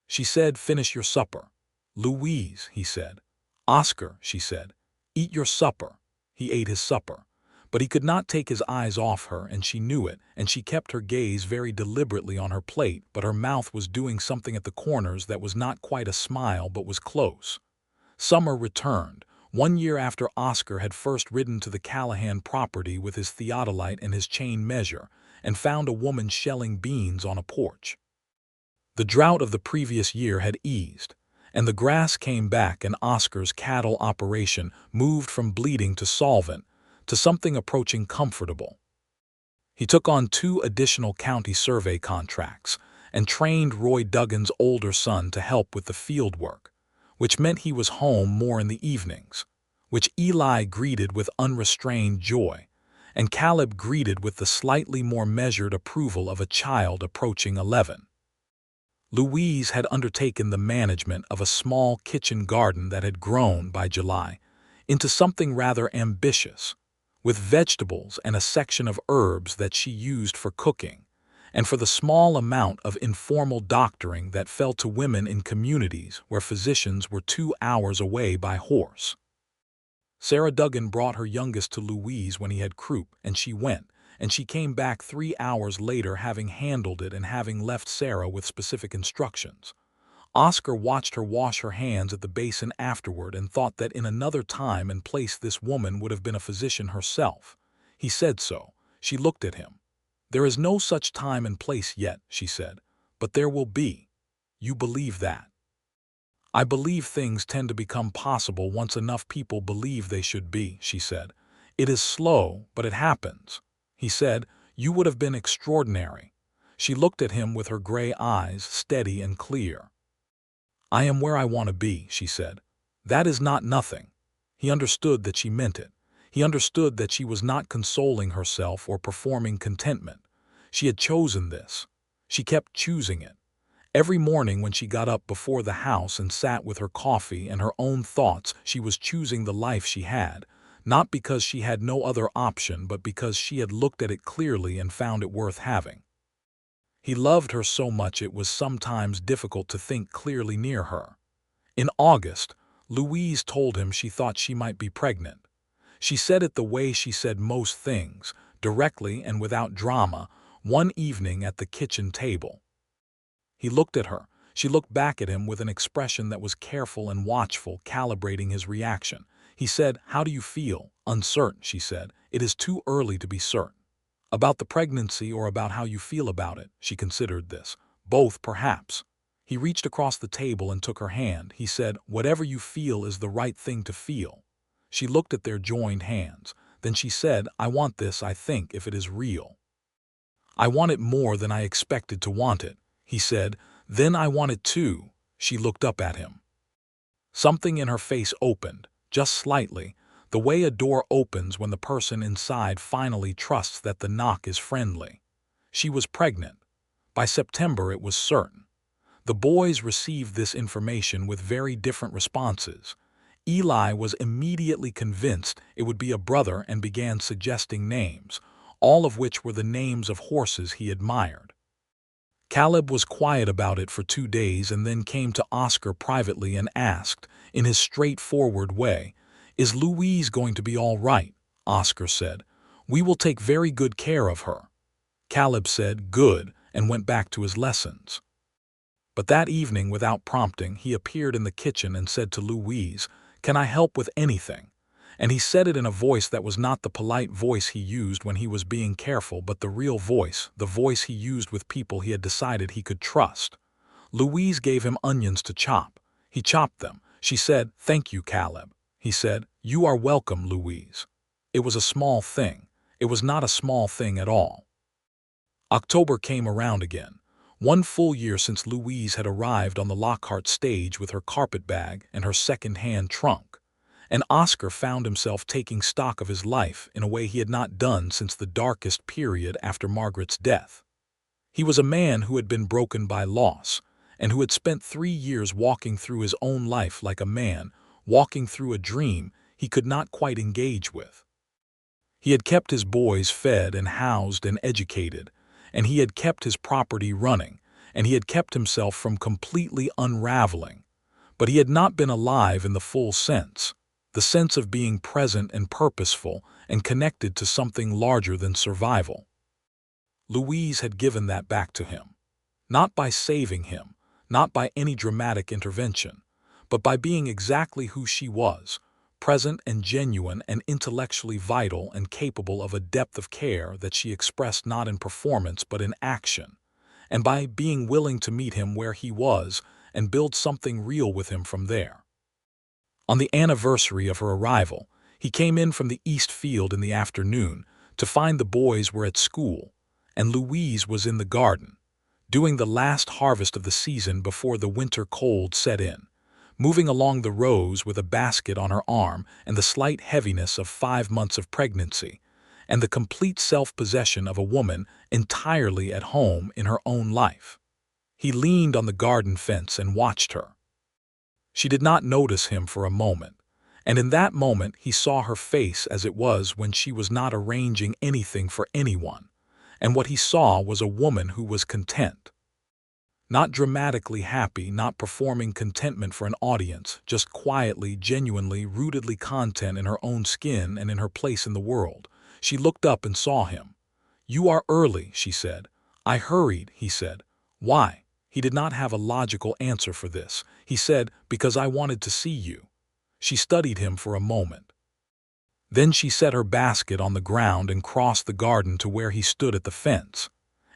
She said, "Finish your supper." "Louise," he said. "Oscar," she said. "Eat your supper." He ate his supper. But he could not take his eyes off her, and she knew it, and she kept her gaze very deliberately on her plate, but her mouth was doing something at the corners that was not quite a smile but was close. Summer returned, 1 year after Oscar had first ridden to the Callahan property with his theodolite and his chain measure, and found a woman shelling beans on a porch. The drought of the previous year had eased, and the grass came back, and Oscar's cattle operation moved from bleeding to solvent to something approaching comfortable. He took on 2 additional county survey contracts and trained Roy Duggan's older son to help with the field work, which meant he was home more in the evenings, which Eli greeted with unrestrained joy, and Caleb greeted with the slightly more measured approval of a child approaching 11. Louise had undertaken the management of a small kitchen garden that had grown, by July, into something rather ambitious, with vegetables and a section of herbs that she used for cooking, and for the small amount of informal doctoring that fell to women in communities where physicians were 2 hours away by horse. Sarah Duggan brought her youngest to Louise when he had croup, and she went, and she came back 3 hours later, having handled it and having left Sarah with specific instructions. Oscar watched her wash her hands at the basin afterward and thought that in another time and place this woman would have been a physician herself. He said so. She looked at him. "There is no such time and place yet," she said, "but there will be. You believe that?" "I believe things tend to become possible once enough people believe they should be," she said. "It is slow, but it happens." He said, "You would have been extraordinary." She looked at him with her gray eyes, steady and clear. "I am where I want to be," she said. "That is not nothing." He understood that she meant it. He understood that she was not consoling herself or performing contentment. She had chosen this. She kept choosing it. Every morning when she got up before the house and sat with her coffee and her own thoughts, she was choosing the life she had, not because she had no other option, but because she had looked at it clearly and found it worth having. He loved her so much it was sometimes difficult to think clearly near her. In August, Louise told him she thought she might be pregnant. She said it the way she said most things, directly and without drama, one evening at the kitchen table. He looked at her. She looked back at him with an expression that was careful and watchful, calibrating his reaction. He said, "How do you feel?" "Uncertain," she said. "It is too early to be certain." "About the pregnancy or about how you feel about it?" She considered this. "Both, perhaps." He reached across the table and took her hand. He said, "Whatever you feel is the right thing to feel." She looked at their joined hands. Then she said, "I want this, I think, if it is real. I want it more than I expected to want it." He said, "Then I want it too." She looked up at him. Something in her face opened, just slightly, the way a door opens when the person inside finally trusts that the knock is friendly. She was pregnant. By September it was certain. The boys received this information with very different responses. Eli was immediately convinced it would be a brother and began suggesting names, all of which were the names of horses he admired. Caleb was quiet about it for 2 days and then came to Oscar privately and asked, in his straightforward way, "Is Louise going to be all right?" Oscar said, "We will take very good care of her." Caleb said, "Good," and went back to his lessons. But that evening, without prompting, he appeared in the kitchen and said to Louise, "Can I help with anything?" And he said it in a voice that was not the polite voice he used when he was being careful, but the real voice, the voice he used with people he had decided he could trust. Louise gave him onions to chop. He chopped them. She said, "Thank you, Caleb." He said, "You are welcome, Louise." It was a small thing. It was not a small thing at all. October came around again. 1 full year since Louise had arrived on the Lockhart stage with her carpet bag and her second-hand trunk, and Oscar found himself taking stock of his life in a way he had not done since the darkest period after Margaret's death. He was a man who had been broken by loss, and who had spent 3 years walking through his own life like a man walking through a dream he could not quite engage with. He had kept his boys fed and housed and educated, and he had kept his property running, and he had kept himself from completely unraveling. But he had not been alive in the full sense, the sense of being present and purposeful and connected to something larger than survival. Louise had given that back to him, not by saving him, not by any dramatic intervention, but by being exactly who she was, present and genuine and intellectually vital and capable of a depth of care that she expressed not in performance but in action, and by being willing to meet him where he was and build something real with him from there. On the anniversary of her arrival, he came in from the East Field in the afternoon to find the boys were at school, and Louise was in the garden, doing the last harvest of the season before the winter cold set in, moving along the rows with a basket on her arm and the slight heaviness of 5 months of pregnancy, and the complete self-possession of a woman entirely at home in her own life. He leaned on the garden fence and watched her. She did not notice him for a moment, and in that moment he saw her face as it was when she was not arranging anything for anyone, and what he saw was a woman who was content. Not dramatically happy, not performing contentment for an audience, just quietly, genuinely, rootedly content in her own skin and in her place in the world. She looked up and saw him. "You are early," she said. "I hurried," he said. "Why?" He did not have a logical answer for this. He said, "Because I wanted to see you." She studied him for a moment. Then she set her basket on the ground and crossed the garden to where he stood at the fence,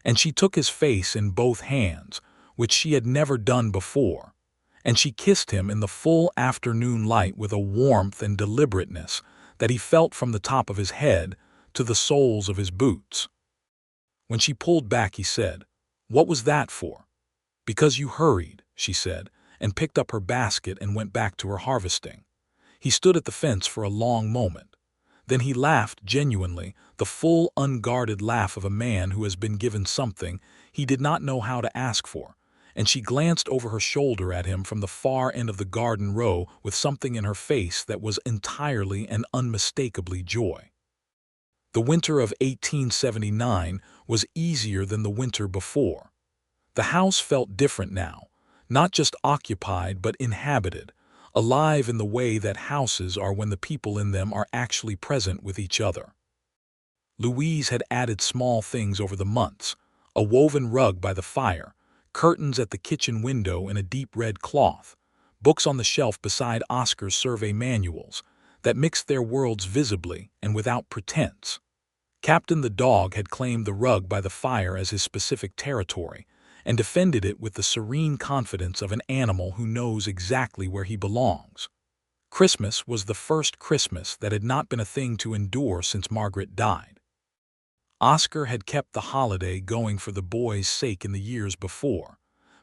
and she took his face in both hands, which she had never done before, and she kissed him in the full afternoon light with a warmth and deliberateness that he felt from the top of his head to the soles of his boots. When she pulled back, he said, "What was that for?" "Because you hurried," she said, and picked up her basket and went back to her harvesting. He stood at the fence for a long moment. Then he laughed genuinely, the full, unguarded laugh of a man who has been given something he did not know how to ask for, and she glanced over her shoulder at him from the far end of the garden row with something in her face that was entirely and unmistakably joy. The winter of 1879 was easier than the winter before. The house felt different now, not just occupied but inhabited, alive in the way that houses are when the people in them are actually present with each other. Louise had added small things over the months: a woven rug by the fire, curtains at the kitchen window in a deep red cloth, books on the shelf beside Oscar's survey manuals that mixed their worlds visibly and without pretense. Captain the dog had claimed the rug by the fire as his specific territory and defended it with the serene confidence of an animal who knows exactly where he belongs. Christmas was the first Christmas that had not been a thing to endure since Margaret died. Oscar had kept the holiday going for the boys' sake in the years before,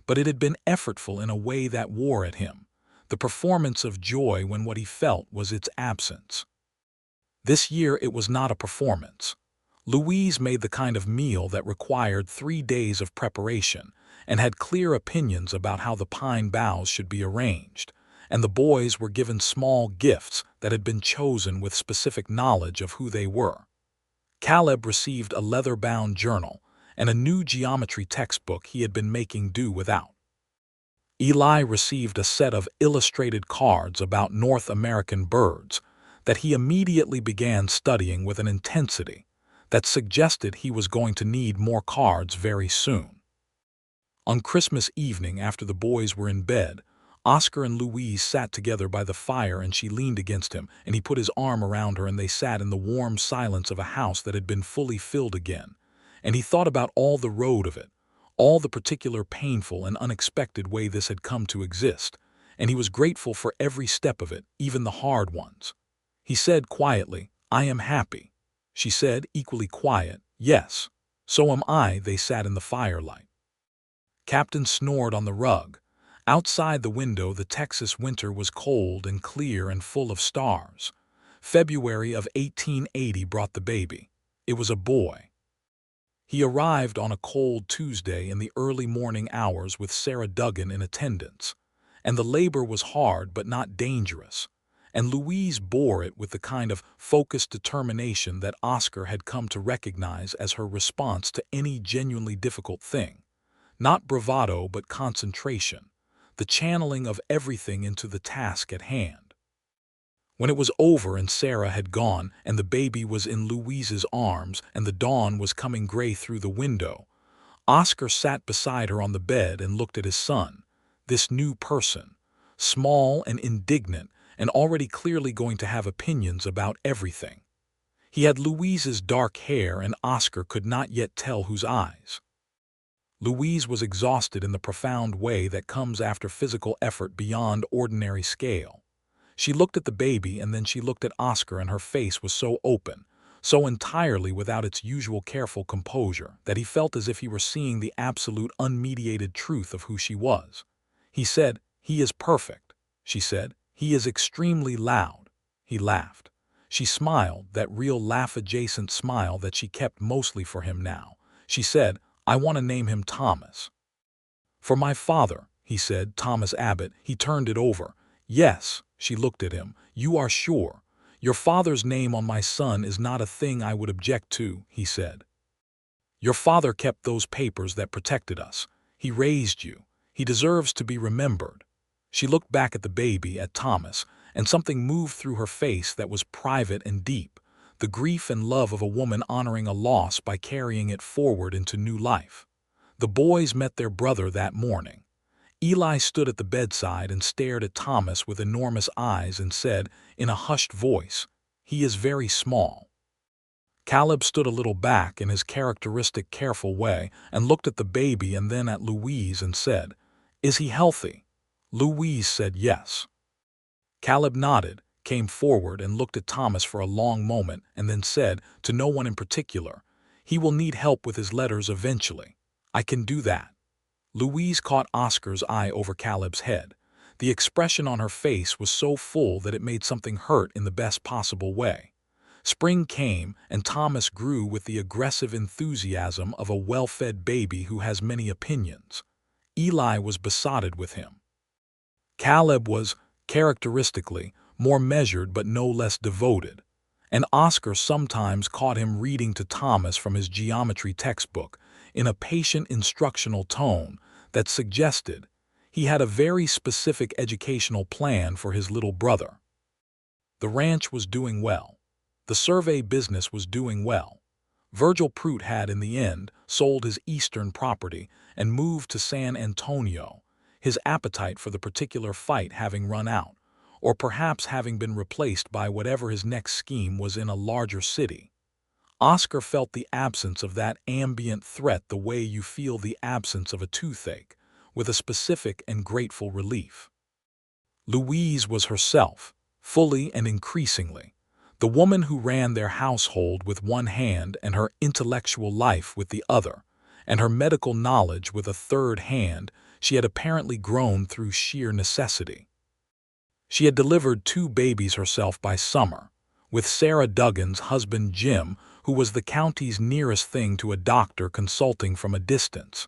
but it had been effortful in a way that wore at him, the performance of joy when what he felt was its absence. This year it was not a performance. Louise made the kind of meal that required 3 days of preparation and had clear opinions about how the pine boughs should be arranged, and the boys were given small gifts that had been chosen with specific knowledge of who they were. Caleb received a leather-bound journal and a new geometry textbook he had been making do without. Eli received a set of illustrated cards about North American birds that he immediately began studying with an intensity that suggested he was going to need more cards very soon. On Christmas evening, after the boys were in bed, Oscar and Louise sat together by the fire, and she leaned against him, and he put his arm around her, and they sat in the warm silence of a house that had been fully filled again. And he thought about all the road of it, all the particular painful and unexpected way this had come to exist, and he was grateful for every step of it, even the hard ones. He said quietly, "I am happy." She said, equally quiet, "Yes, so am I." They sat in the firelight. Captain snored on the rug. Outside the window, the Texas winter was cold and clear and full of stars. February of 1880 brought the baby. It was a boy. He arrived on a cold Tuesday in the early morning hours with Sarah Duggan in attendance, and the labor was hard but not dangerous, and Louise bore it with the kind of focused determination that Oscar had come to recognize as her response to any genuinely difficult thing. Not bravado, but concentration, the channeling of everything into the task at hand. When it was over and Sarah had gone and the baby was in Louise's arms and the dawn was coming gray through the window, Oscar sat beside her on the bed and looked at his son, this new person, small and indignant and already clearly going to have opinions about everything. He had Louise's dark hair and Oscar could not yet tell whose eyes. Louise was exhausted in the profound way that comes after physical effort beyond ordinary scale. She looked at the baby and then she looked at Oscar and her face was so open, so entirely without its usual careful composure, that he felt as if he were seeing the absolute unmediated truth of who she was. He said, "He is perfect," she said. "He is extremely loud." He laughed. She smiled, that real laugh-adjacent smile that she kept mostly for him now. She said, "I want to name him Thomas." "For my father," he said, "Thomas Abbott." He turned it over. "Yes," she looked at him. "You are sure? Your father's name on my son is not a thing I would object to," he said. "Your father kept those papers that protected us. He raised you. He deserves to be remembered." She looked back at the baby, at Thomas, and something moved through her face that was private and deep, the grief and love of a woman honoring a loss by carrying it forward into new life. The boys met their brother that morning. Eli stood at the bedside and stared at Thomas with enormous eyes and said, in a hushed voice, "He is very small." Caleb stood a little back in his characteristic careful way and looked at the baby and then at Louise and said, "Is he healthy?" Louise said yes. Caleb nodded, came forward and looked at Thomas for a long moment and then said, to no one in particular, "He will need help with his letters eventually. I can do that." Louise caught Oscar's eye over Caleb's head. The expression on her face was so full that it made something hurt in the best possible way. Spring came, and Thomas grew with the aggressive enthusiasm of a well-fed baby who has many opinions. Eli was besotted with him. Caleb was, characteristically, more measured but no less devoted, and Oscar sometimes caught him reading to Thomas from his geometry textbook in a patient instructional tone that suggested he had a very specific educational plan for his little brother. The ranch was doing well. The survey business was doing well. Virgil Pruitt had, in the end, sold his eastern property and moved to San Antonio, his appetite for the particular fight having run out, or perhaps having been replaced by whatever his next scheme was in a larger city. Oscar felt the absence of that ambient threat the way you feel the absence of a toothache, with a specific and grateful relief. Louise was herself, fully and increasingly, the woman who ran their household with one hand and her intellectual life with the other, and her medical knowledge with a third hand. She had apparently grown through sheer necessity. She had delivered 2 babies herself by summer, with Sarah Duggan's husband Jim, who was the county's nearest thing to a doctor consulting from a distance,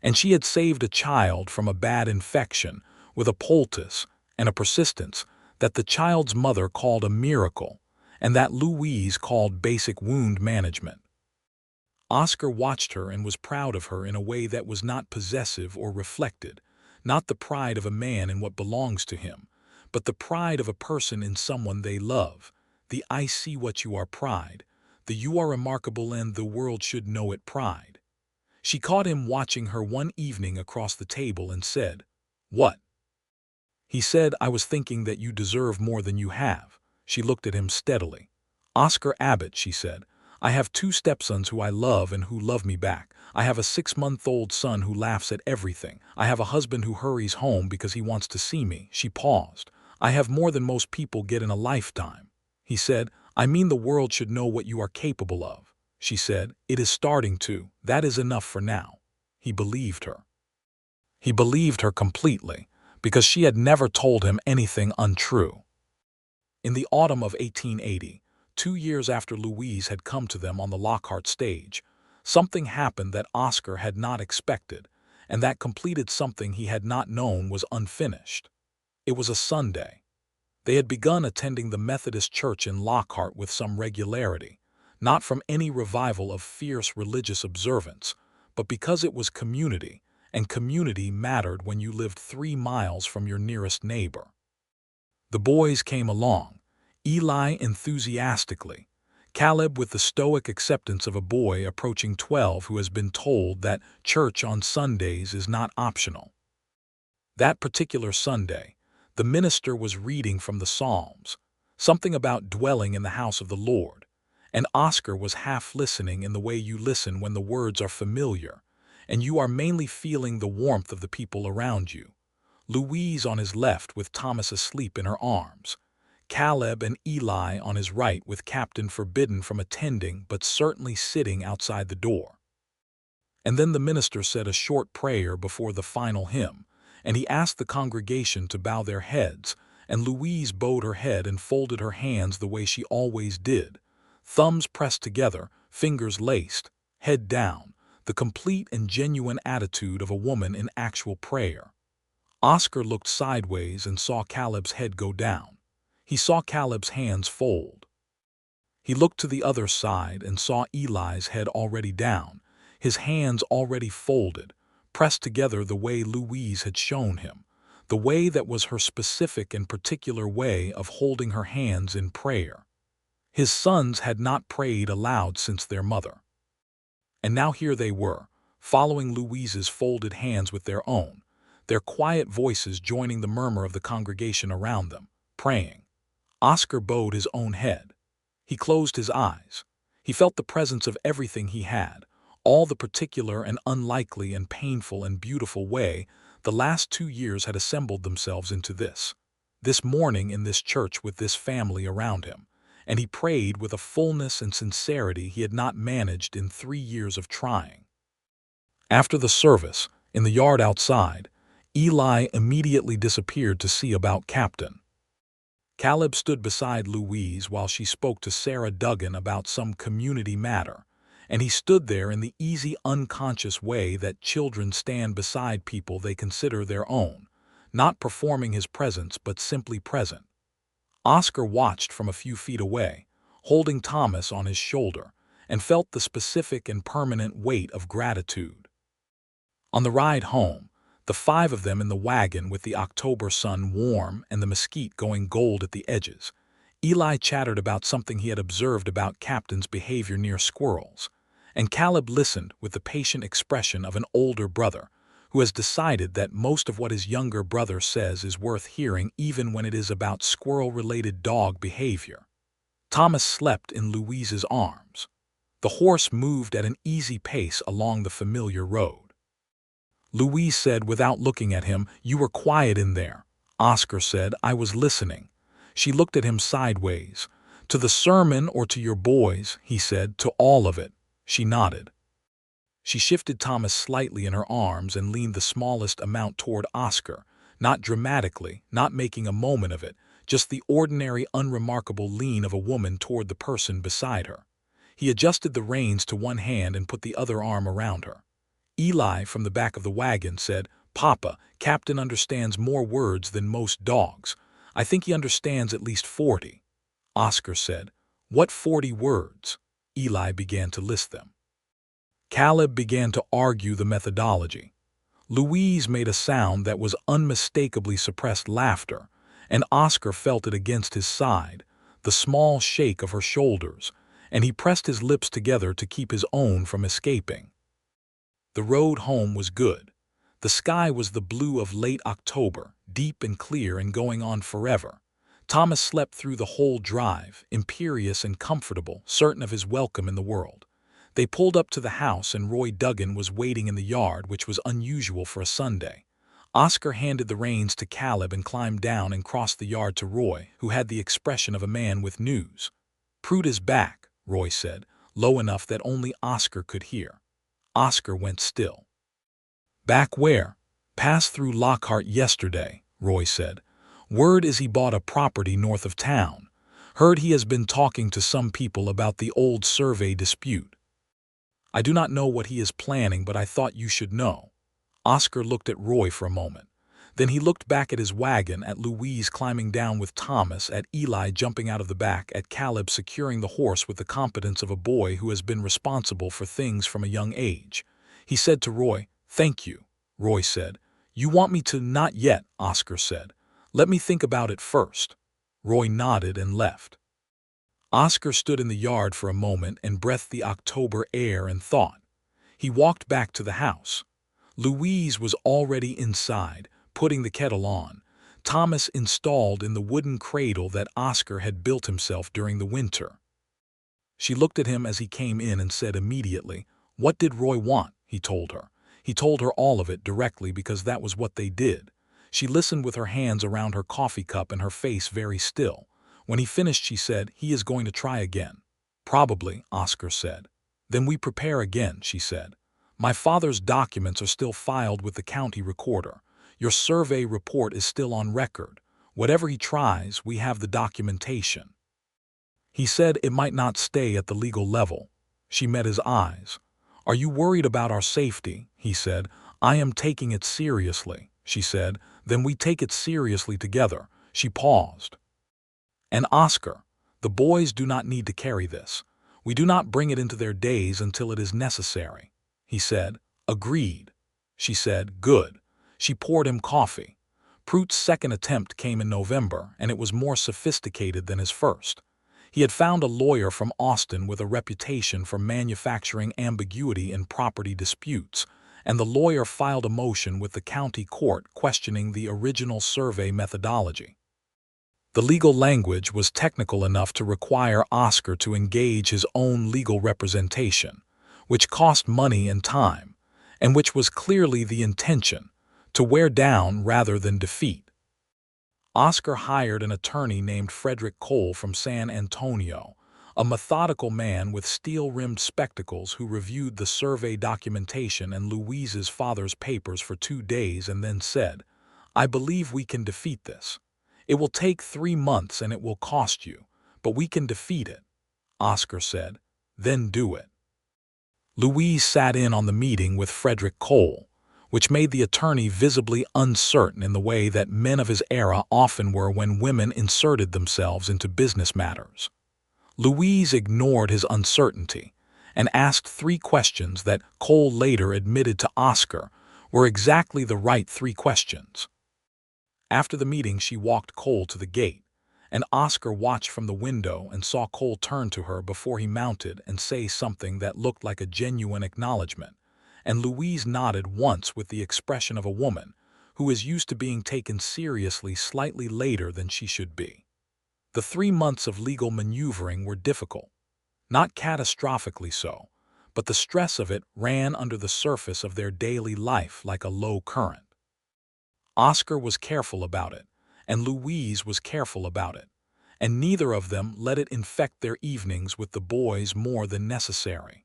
and she had saved a child from a bad infection with a poultice and a persistence that the child's mother called a miracle and that Louise called basic wound management. Oscar watched her and was proud of her in a way that was not possessive or reflected, not the pride of a man in what belongs to him, but the pride of a person in someone they love, the "I see what you are" pride, the "you are remarkable and the world should know it" pride. She caught him watching her one evening across the table and said, "What?" He said, "I was thinking that you deserve more than you have." She looked at him steadily. "Oscar Abbott," she said, "I have 2 stepsons who I love and who love me back. I have a 6-month-old son who laughs at everything. I have a husband who hurries home because he wants to see me." She paused. "I have more than most people get in a lifetime." He said, "I mean the world should know what you are capable of." She said, "It is starting to. That is enough for now." He believed her. He believed her completely, because she had never told him anything untrue. In the autumn of 1880, 2 years after Louise had come to them on the Lockhart stage, something happened that Oscar had not expected, and that completed something he had not known was unfinished. It was a Sunday. They had begun attending the Methodist Church in Lockhart with some regularity, not from any revival of fierce religious observance, but because it was community, and community mattered when you lived 3 miles from your nearest neighbor. The boys came along, Eli enthusiastically, Caleb with the stoic acceptance of a boy approaching 12 who has been told that church on Sundays is not optional. That particular Sunday, the minister was reading from the Psalms, something about dwelling in the house of the Lord, and Oscar was half listening in the way you listen when the words are familiar, and you are mainly feeling the warmth of the people around you. Louise on his left with Thomas asleep in her arms, Caleb and Eli on his right with Captain forbidden from attending but certainly sitting outside the door. And then the minister said a short prayer before the final hymn, and he asked the congregation to bow their heads, and Louise bowed her head and folded her hands the way she always did, thumbs pressed together, fingers laced, head down, the complete and genuine attitude of a woman in actual prayer. Oscar looked sideways and saw Caleb's head go down. He saw Caleb's hands fold. He looked to the other side and saw Eli's head already down, his hands already folded, pressed together the way Louise had shown him, the way that was her specific and particular way of holding her hands in prayer. His sons had not prayed aloud since their mother. And now here they were, following Louise's folded hands with their own, their quiet voices joining the murmur of the congregation around them, praying. Oscar bowed his own head. He closed his eyes. He felt the presence of everything he had, all the particular and unlikely and painful and beautiful way the last 2 years had assembled themselves into this morning in this church with this family around him, and he prayed with a fullness and sincerity he had not managed in 3 years of trying. After the service, in the yard outside, Eli immediately disappeared to see about Captain. Caleb stood beside Louise while she spoke to Sarah Duggan about some community matter, and he stood there in the easy, unconscious way that children stand beside people they consider their own, not performing his presence but simply present. Oscar watched from a few feet away, holding Thomas on his shoulder, and felt the specific and permanent weight of gratitude. On the ride home, the 5 of them in the wagon with the October sun warm and the mesquite going gold at the edges, Eli chattered about something he had observed about Captain's behavior near squirrels, and Caleb listened with the patient expression of an older brother who has decided that most of what his younger brother says is worth hearing even when it is about squirrel-related dog behavior. Thomas slept in Louise's arms. The horse moved at an easy pace along the familiar road. Louise said without looking at him, "You were quiet in there." Oscar said, "I was listening." She looked at him sideways. "To the sermon or to your boys?" he said. "To all of it." She nodded. She shifted Thomas slightly in her arms and leaned the smallest amount toward Oscar, not dramatically, not making a moment of it, just the ordinary, unremarkable lean of a woman toward the person beside her. He adjusted the reins to one hand and put the other arm around her. Eli, from the back of the wagon, said, "Papa, Captain understands more words than most dogs. I think he understands at least 40. Oscar said, "What 40 words?" Eli began to list them. Caleb began to argue the methodology. Louise made a sound that was unmistakably suppressed laughter, and Oscar felt it against his side, the small shake of her shoulders, and he pressed his lips together to keep his own from escaping. The road home was good. The sky was the blue of late October, deep and clear and going on forever. Thomas slept through the whole drive, imperious and comfortable, certain of his welcome in the world. They pulled up to the house and Roy Duggan was waiting in the yard, which was unusual for a Sunday. Oscar handed the reins to Caleb and climbed down and crossed the yard to Roy, who had the expression of a man with news. "Prude is back," Roy said, low enough that only Oscar could hear. Oscar went still. "Back where?" "Passed through Lockhart yesterday," Roy said. "Word is he bought a property north of town. Heard he has been talking to some people about the old survey dispute. I do not know what he is planning, but I thought you should know." Oscar looked at Roy for a moment. Then he looked back at his wagon, at Louise climbing down with Thomas, at Eli jumping out of the back, at Caleb securing the horse with the competence of a boy who has been responsible for things from a young age. He said to Roy, "Thank you," Roy said. "You want me to?" "Not yet," Oscar said. "Let me think about it first." Roy nodded and left. Oscar stood in the yard for a moment and breathed the October air and thought. He walked back to the house. Louise was already inside, putting the kettle on, Thomas installed in the wooden cradle that Oscar had built himself during the winter. She looked at him as he came in and said immediately, "What did Roy want?" He told her. He told her all of it directly because that was what they did. She listened with her hands around her coffee cup and her face very still. When he finished, she said, "He is going to try again." "Probably," Oscar said. "Then we prepare again," she said. "My father's documents are still filed with the county recorder. Your survey report is still on record. Whatever he tries, we have the documentation." He said it might not stay at the legal level. She met his eyes. "Are you worried about our safety?" he said. "I am taking it seriously," she said. "Then we take it seriously together." She paused. "And Oscar, the boys do not need to carry this. We do not bring it into their days until it is necessary." He said, "Agreed." She said, "Good." She poured him coffee. Pruitt's second attempt came in November, and it was more sophisticated than his first. He had found a lawyer from Austin with a reputation for manufacturing ambiguity in property disputes, and the lawyer filed a motion with the county court questioning the original survey methodology. The legal language was technical enough to require Oscar to engage his own legal representation, which cost money and time, and which was clearly the intention, to wear down rather than defeat. Oscar hired an attorney named Frederick Cole from San Antonio, a methodical man with steel-rimmed spectacles who reviewed the survey documentation and Louise's father's papers for 2 days and then said, "I believe we can defeat this. It will take 3 months and it will cost you, but we can defeat it." Oscar said, "Then do it." Louise sat in on the meeting with Frederick Cole, which made the attorney visibly uncertain in the way that men of his era often were when women inserted themselves into business matters. Louise ignored his uncertainty and asked 3 questions that Cole later admitted to Oscar were exactly the right 3 questions. After the meeting, she walked Cole to the gate, and Oscar watched from the window and saw Cole turn to her before he mounted and say something that looked like a genuine acknowledgement, and Louise nodded once with the expression of a woman who is used to being taken seriously slightly later than she should be. The 3 months of legal maneuvering were difficult, not catastrophically so, but the stress of it ran under the surface of their daily life like a low current. Oscar was careful about it, and Louise was careful about it, and neither of them let it infect their evenings with the boys more than necessary.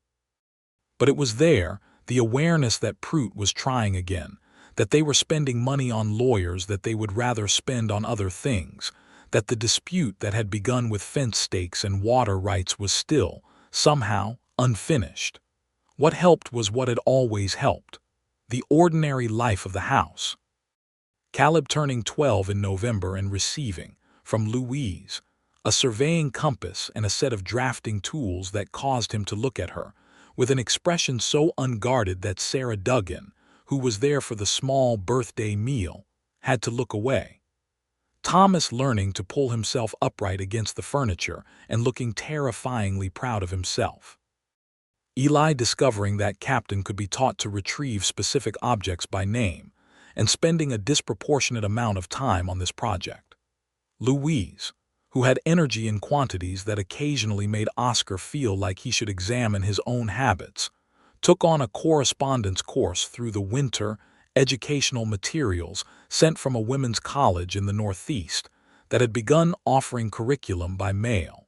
But it was there, the awareness that Pruitt was trying again, that they were spending money on lawyers that they would rather spend on other things, that the dispute that had begun with fence stakes and water rights was still, somehow, unfinished. What helped was what had always helped: the ordinary life of the house. Caleb turning 12 in November and receiving, from Louise, a surveying compass and a set of drafting tools that caused him to look at her, with an expression so unguarded that Sarah Duggan, who was there for the small birthday meal, had to look away. Thomas learning to pull himself upright against the furniture and looking terrifyingly proud of himself. Eli discovering that Captain could be taught to retrieve specific objects by name, and spending a disproportionate amount of time on this project. Louise, who had energy in quantities that occasionally made Oscar feel like he should examine his own habits, took on a correspondence course through the winter educational materials sent from a women's college in the Northeast that had begun offering curriculum by mail.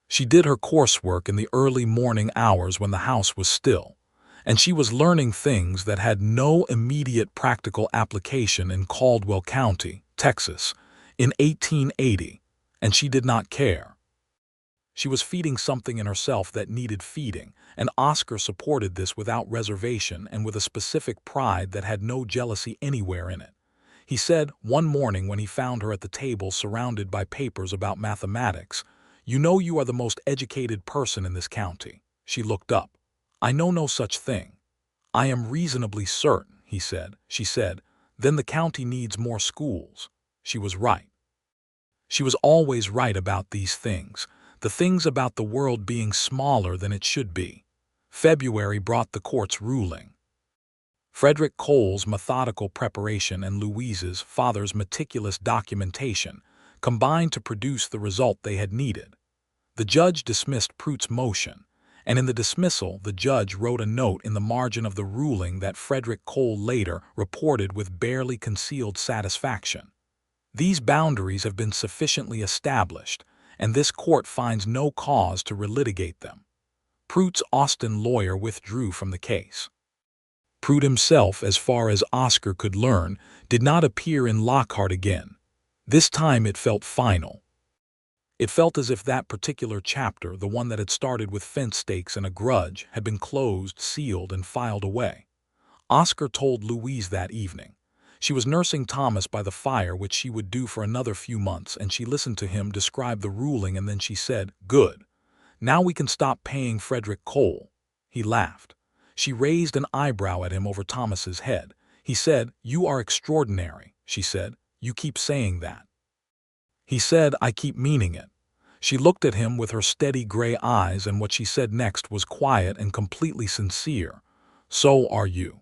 She did her coursework in the early morning hours when the house was still, and she was learning things that had no immediate practical application in Caldwell County, Texas, in 1880, and she did not care. She was feeding something in herself that needed feeding, and Oscar supported this without reservation and with a specific pride that had no jealousy anywhere in it. He said one morning when he found her at the table surrounded by papers about mathematics, "You know you are the most educated person in this county." She looked up. "I know no such thing." "I am reasonably certain," he said. She said, "Then the county needs more schools." She was right. She was always right about these things, the things about the world being smaller than it should be. February brought the court's ruling. Frederick Cole's methodical preparation and Louise's father's meticulous documentation combined to produce the result they had needed. The judge dismissed Pruitt's motion, and in the dismissal the judge wrote a note in the margin of the ruling that Frederick Cole later reported with barely concealed satisfaction. "These boundaries have been sufficiently established, and this court finds no cause to relitigate them." Pruitt's Austin lawyer withdrew from the case. Pruitt himself, as far as Oscar could learn, did not appear in Lockhart again. This time it felt final. It felt as if that particular chapter, the one that had started with fence stakes and a grudge, had been closed, sealed, and filed away. Oscar told Louise that evening. She was nursing Thomas by the fire, which she would do for another few months, and she listened to him describe the ruling, and then she said, "Good. Now we can stop paying Frederick Cole." He laughed. She raised an eyebrow at him over Thomas's head. He said, "You are extraordinary," she said. "You keep saying that." He said, "I keep meaning it." She looked at him with her steady gray eyes, and what she said next was quiet and completely sincere. "So are you."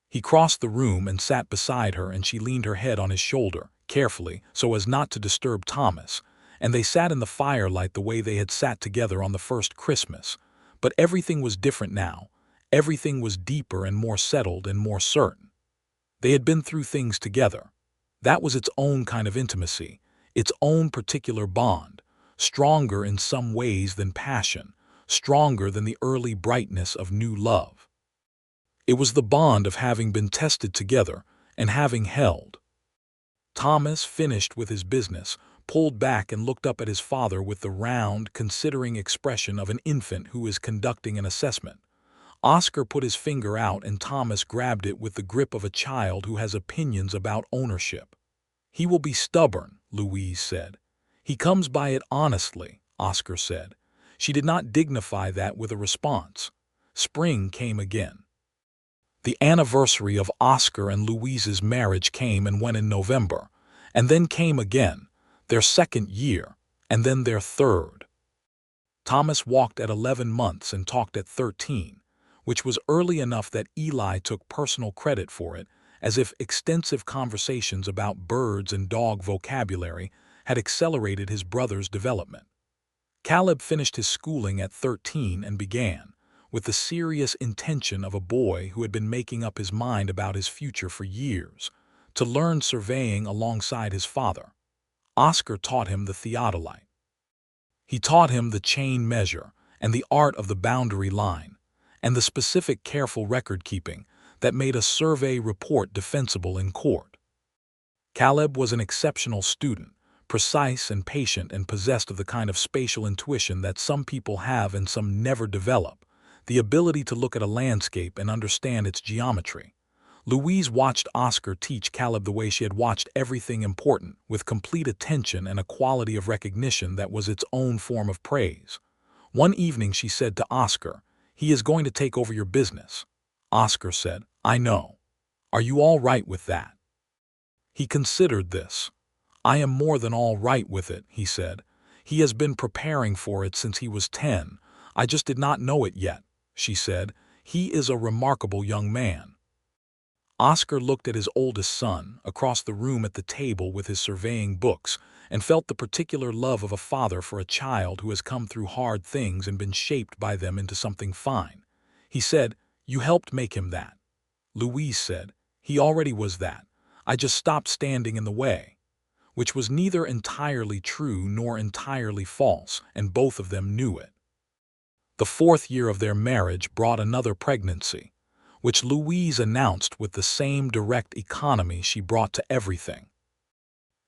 He crossed the room and sat beside her, and she leaned her head on his shoulder, carefully, so as not to disturb Thomas, and they sat in the firelight the way they had sat together on the first Christmas. But everything was different now. Everything was deeper and more settled and more certain. They had been through things together. That was its own kind of intimacy, its own particular bond, stronger in some ways than passion, stronger than the early brightness of new love. It was the bond of having been tested together and having held. Thomas, finished with his business, pulled back and looked up at his father with the round, considering expression of an infant who is conducting an assessment. Oscar put his finger out, and Thomas grabbed it with the grip of a child who has opinions about ownership. "He will be stubborn," Louise said. "He comes by it honestly," Oscar said. She did not dignify that with a response. Spring came again. The anniversary of Oscar and Louise's marriage came and went in November, and then came again, their second year, and then their third. Thomas walked at 11 months and talked at 13, which was early enough that Eli took personal credit for it, as if extensive conversations about birds and dog vocabulary had accelerated his brother's development. Caleb finished his schooling at 13 and began, with the serious intention of a boy who had been making up his mind about his future for years, to learn surveying alongside his father. Oscar taught him the theodolite. He taught him the chain measure and the art of the boundary line, and the specific careful record-keeping that made a survey report defensible in court. Caleb was an exceptional student, precise and patient, and possessed of the kind of spatial intuition that some people have and some never develop, the ability to look at a landscape and understand its geometry. Louise watched Oscar teach Caleb the way she had watched everything important, with complete attention and a quality of recognition that was its own form of praise. One evening she said to Oscar, "He is going to take over your business." Oscar said, "I know. Are you all right with that?" He considered this. "I am more than all right with it," he said. "He has been preparing for it since he was 10. I just did not know it yet," she said. "He is a remarkable young man." Oscar looked at his oldest son, across the room at the table with his surveying books, and felt the particular love of a father for a child who has come through hard things and been shaped by them into something fine. He said, "You helped make him that." Louise said, "He already was that. I just stopped standing in the way," which was neither entirely true nor entirely false, and both of them knew it. The 4th year of their marriage brought another pregnancy, which Louise announced with the same direct economy she brought to everything.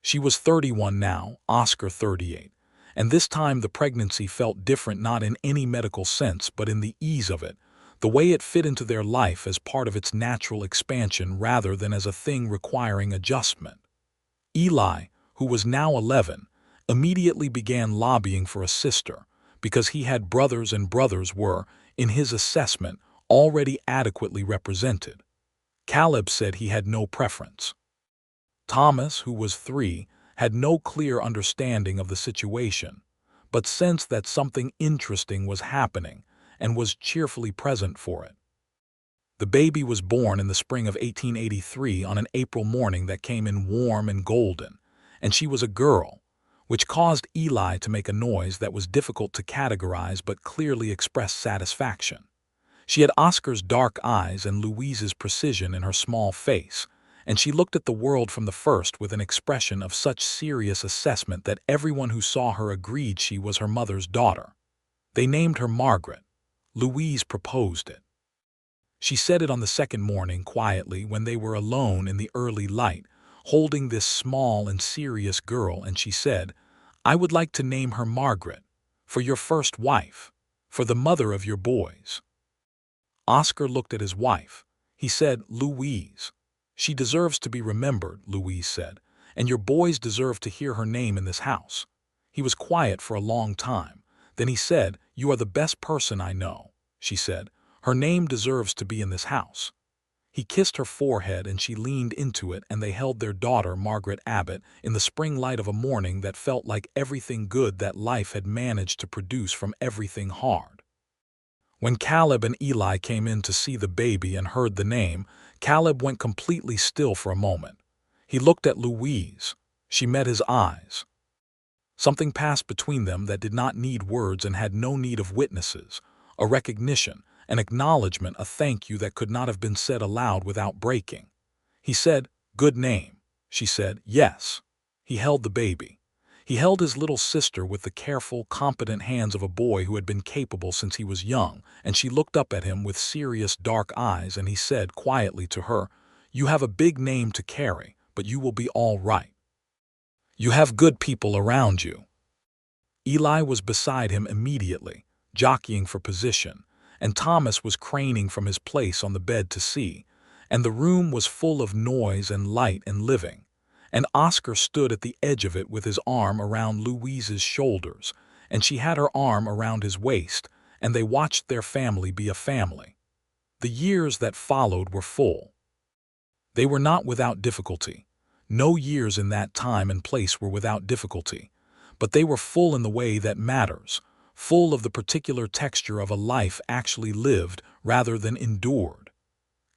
She was 31 now, Oscar 38, and this time the pregnancy felt different, not in any medical sense but in the ease of it, the way it fit into their life as part of its natural expansion rather than as a thing requiring adjustment. Eli, who was now 11, immediately began lobbying for a sister because he had brothers and brothers were, in his assessment, already adequately represented. Caleb said he had no preference. Thomas, who was 3, had no clear understanding of the situation, but sensed that something interesting was happening and was cheerfully present for it. The baby was born in the spring of 1883 on an April morning that came in warm and golden, and she was a girl, which caused Eli to make a noise that was difficult to categorize but clearly expressed satisfaction. She had Oscar's dark eyes and Louise's precision in her small face, and she looked at the world from the first with an expression of such serious assessment that everyone who saw her agreed she was her mother's daughter. They named her Margaret. Louise proposed it. She said it on the second morning quietly when they were alone in the early light, holding this small and serious girl, and she said, "I would like to name her Margaret, for your first wife, for the mother of your boys." Oscar looked at his wife. He said, "Louise. She deserves to be remembered," Louise said, "and your boys deserve to hear her name in this house." He was quiet for a long time. Then he said, "You are the best person I know," she said. "Her name deserves to be in this house." He kissed her forehead and she leaned into it, and they held their daughter, Margaret Abbott, in the spring light of a morning that felt like everything good that life had managed to produce from everything hard. When Caleb and Eli came in to see the baby and heard the name, Caleb went completely still for a moment. He looked at Louise. She met his eyes. Something passed between them that did not need words and had no need of witnesses, a recognition, an acknowledgement, a thank you that could not have been said aloud without breaking. He said, "Good name." She said, "Yes." He held the baby. He held his little sister with the careful, competent hands of a boy who had been capable since he was young, and she looked up at him with serious, dark eyes, and he said quietly to her, "You have a big name to carry, but you will be all right. You have good people around you." Eli was beside him immediately, jockeying for position, and Thomas was craning from his place on the bed to see, and the room was full of noise and light and living. And Oscar stood at the edge of it with his arm around Louise's shoulders, and she had her arm around his waist, and they watched their family be a family. The years that followed were full. They were not without difficulty. No years in that time and place were without difficulty, but they were full in the way that matters, full of the particular texture of a life actually lived rather than endured.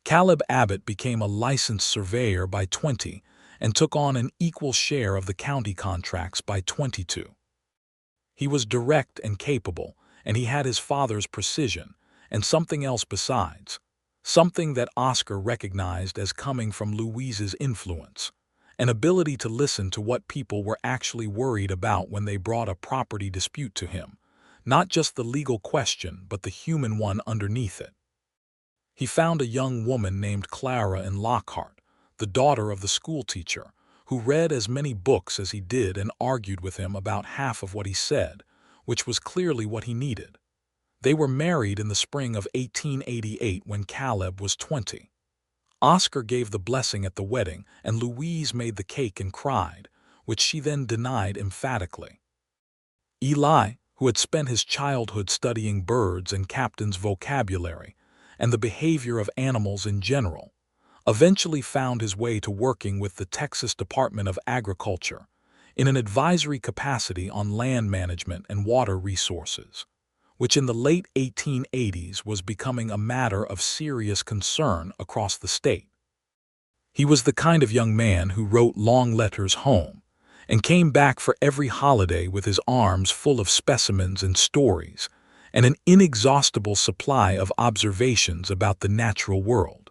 Caleb Abbott became a licensed surveyor by 20 and took on an equal share of the county contracts by 22. He was direct and capable, and he had his father's precision, and something else besides, something that Oscar recognized as coming from Louise's influence, an ability to listen to what people were actually worried about when they brought a property dispute to him, not just the legal question but the human one underneath it. He found a young woman named Clara in Lockhart, the daughter of the schoolteacher, who read as many books as he did and argued with him about half of what he said, which was clearly what he needed. They were married in the spring of 1888 when Caleb was 20. Oscar gave the blessing at the wedding, and Louise made the cake and cried, which she then denied emphatically. Eli, who had spent his childhood studying birds and captain's vocabulary and the behavior of animals in general, eventually found his way to working with the Texas Department of Agriculture in an advisory capacity on land management and water resources, which in the late 1880s was becoming a matter of serious concern across the state. He was the kind of young man who wrote long letters home and came back for every holiday with his arms full of specimens and stories and an inexhaustible supply of observations about the natural world.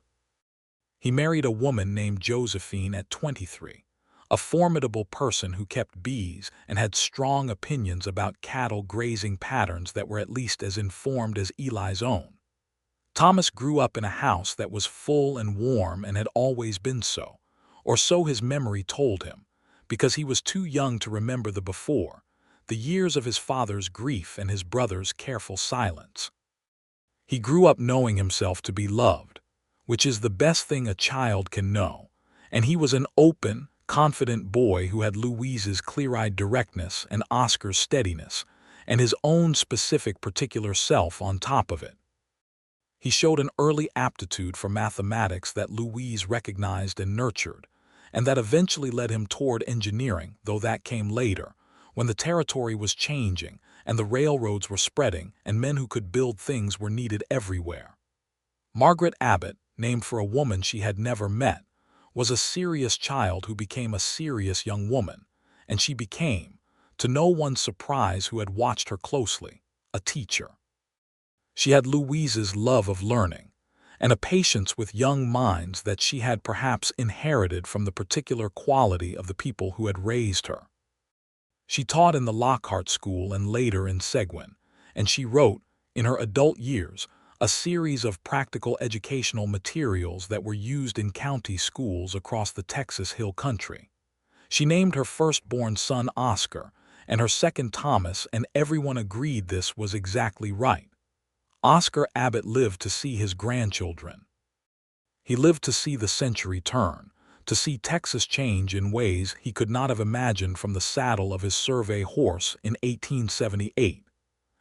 He married a woman named Josephine at 23, a formidable person who kept bees and had strong opinions about cattle grazing patterns that were at least as informed as Eli's own. Thomas grew up in a house that was full and warm and had always been so, or so his memory told him, because he was too young to remember the before, the years of his father's grief and his brother's careful silence. He grew up knowing himself to be loved, which is the best thing a child can know, and he was an open, confident boy who had Louise's clear-eyed directness and Oscar's steadiness, and his own specific particular self on top of it. He showed an early aptitude for mathematics that Louise recognized and nurtured, and that eventually led him toward engineering, though that came later, when the territory was changing and the railroads were spreading and men who could build things were needed everywhere. Margaret Abbott, named for a woman she had never met, was a serious child who became a serious young woman, and she became, to no one's surprise who had watched her closely, a teacher. She had Louise's love of learning, and a patience with young minds that she had perhaps inherited from the particular quality of the people who had raised her. She taught in the Lockhart School and later in Seguin, and she wrote, in her adult years, a series of practical educational materials that were used in county schools across the Texas Hill Country. She named her firstborn son Oscar and her second Thomas, and everyone agreed this was exactly right. Oscar Abbott lived to see his grandchildren. He lived to see the century turn, to see Texas change in ways he could not have imagined from the saddle of his survey horse in 1878.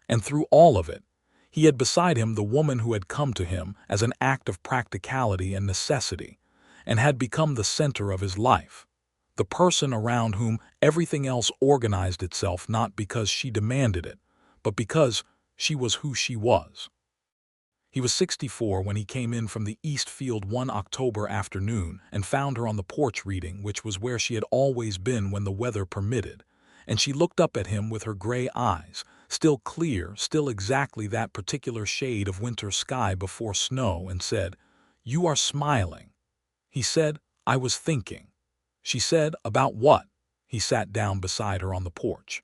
And through all of it, he had beside him the woman who had come to him as an act of practicality and necessity, and had become the center of his life, the person around whom everything else organized itself not because she demanded it, but because she was who she was. He was 64 when he came in from the East Field one October afternoon and found her on the porch reading, which was where she had always been when the weather permitted, and she looked up at him with her gray eyes, still clear, still exactly that particular shade of winter sky before snow, and said, "You are smiling." He said, "I was thinking." She said, "About what?" He sat down beside her on the porch.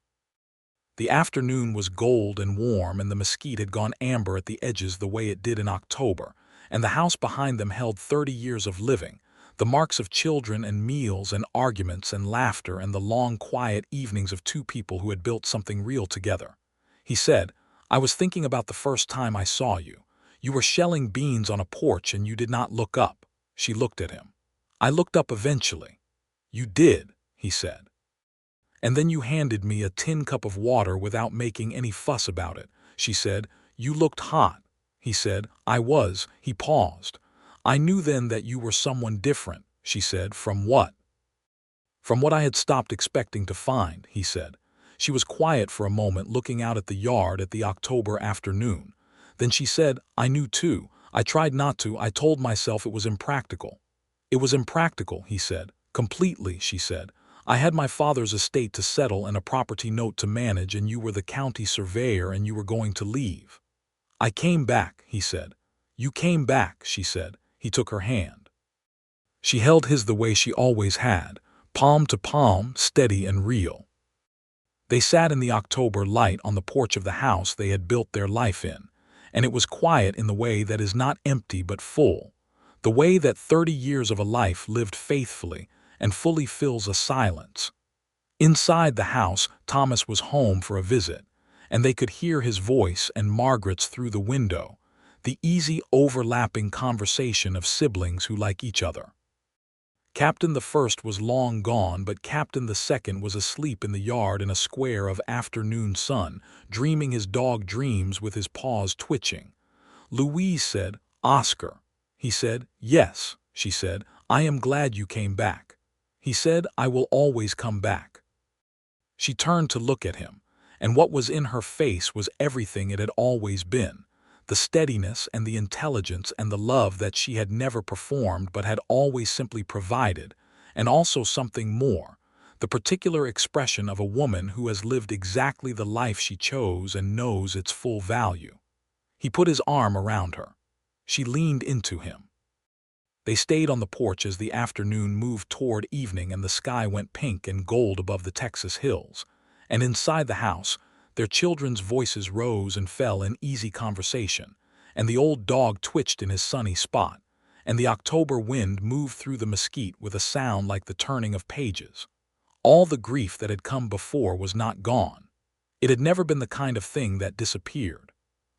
The afternoon was gold and warm, and the mesquite had gone amber at the edges the way it did in October, and the house behind them held 30 years of living, the marks of children and meals and arguments and laughter and the long quiet evenings of two people who had built something real together. He said, "I was thinking about the first time I saw you. You were shelling beans on a porch and you did not look up." She looked at him. "I looked up eventually." "You did," he said. "And then you handed me a tin cup of water without making any fuss about it." She said, "You looked hot." He said, "I was." He paused. "I knew then that you were someone different." She said, "From what?" "From what I had stopped expecting to find," he said. She was quiet for a moment, looking out at the yard at the October afternoon. Then she said, "I knew too. I tried not to. I told myself it was impractical." "It was impractical," he said. "Completely," she said. "I had my father's estate to settle and a property note to manage, and you were the county surveyor and you were going to leave." "I came back," he said. "You came back," she said. He took her hand. She held his the way she always had, palm to palm, steady and real. They sat in the October light on the porch of the house they had built their life in, and it was quiet in the way that is not empty but full, the way that 30 years of a life lived faithfully and fully fills a silence. Inside the house, Thomas was home for a visit, and they could hear his voice and Margaret's through the window, the easy overlapping conversation of siblings who like each other. Captain the First was long gone, but Captain the Second was asleep in the yard in a square of afternoon sun, dreaming his dog dreams with his paws twitching. Louise said, "Oscar." He said, "Yes." She said, "I am glad you came back." He said, "I will always come back." She turned to look at him, and what was in her face was everything it had always been, the steadiness and the intelligence and the love that she had never performed but had always simply provided, and also something more, the particular expression of a woman who has lived exactly the life she chose and knows its full value. He put his arm around her. She leaned into him. They stayed on the porch as the afternoon moved toward evening and the sky went pink and gold above the Texas hills, and inside the house, their children's voices rose and fell in easy conversation, and the old dog twitched in his sunny spot, and the October wind moved through the mesquite with a sound like the turning of pages. All the grief that had come before was not gone. It had never been the kind of thing that disappeared.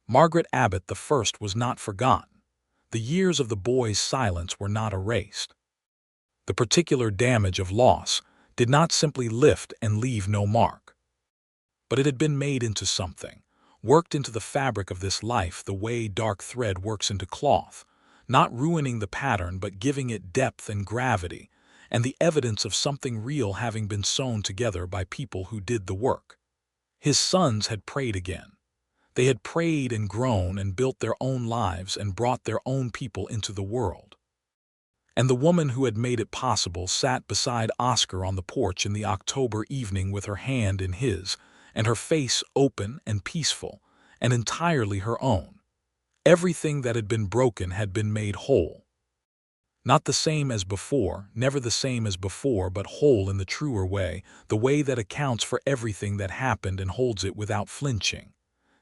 Margaret Abbott the first was not forgotten. The years of the boy's silence were not erased. The particular damage of loss did not simply lift and leave no mark. But it had been made into something, worked into the fabric of this life the way dark thread works into cloth, not ruining the pattern but giving it depth and gravity, and the evidence of something real having been sewn together by people who did the work. His sons had prayed again. They had prayed and grown and built their own lives and brought their own people into the world. And the woman who had made it possible sat beside Oscar on the porch in the October evening with her hand in his, and her face open and peaceful, and entirely her own. Everything that had been broken had been made whole. Not the same as before, never the same as before, but whole in the truer way, the way that accounts for everything that happened and holds it without flinching.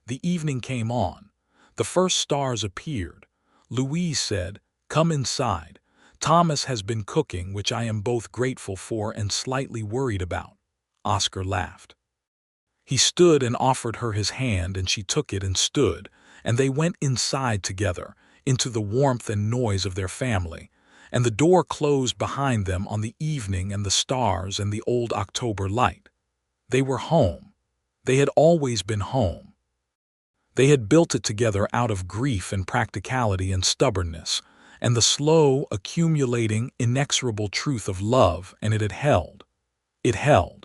The evening came on. The first stars appeared. Louise said, "Come inside. Thomas has been cooking, which I am both grateful for and slightly worried about." Oscar laughed. He stood and offered her his hand, and she took it and stood, and they went inside together, into the warmth and noise of their family, and the door closed behind them on the evening and the stars and the old October light. They were home. They had always been home. They had built it together out of grief and practicality and stubbornness, and the slow, accumulating, inexorable truth of love, and it had held. It held.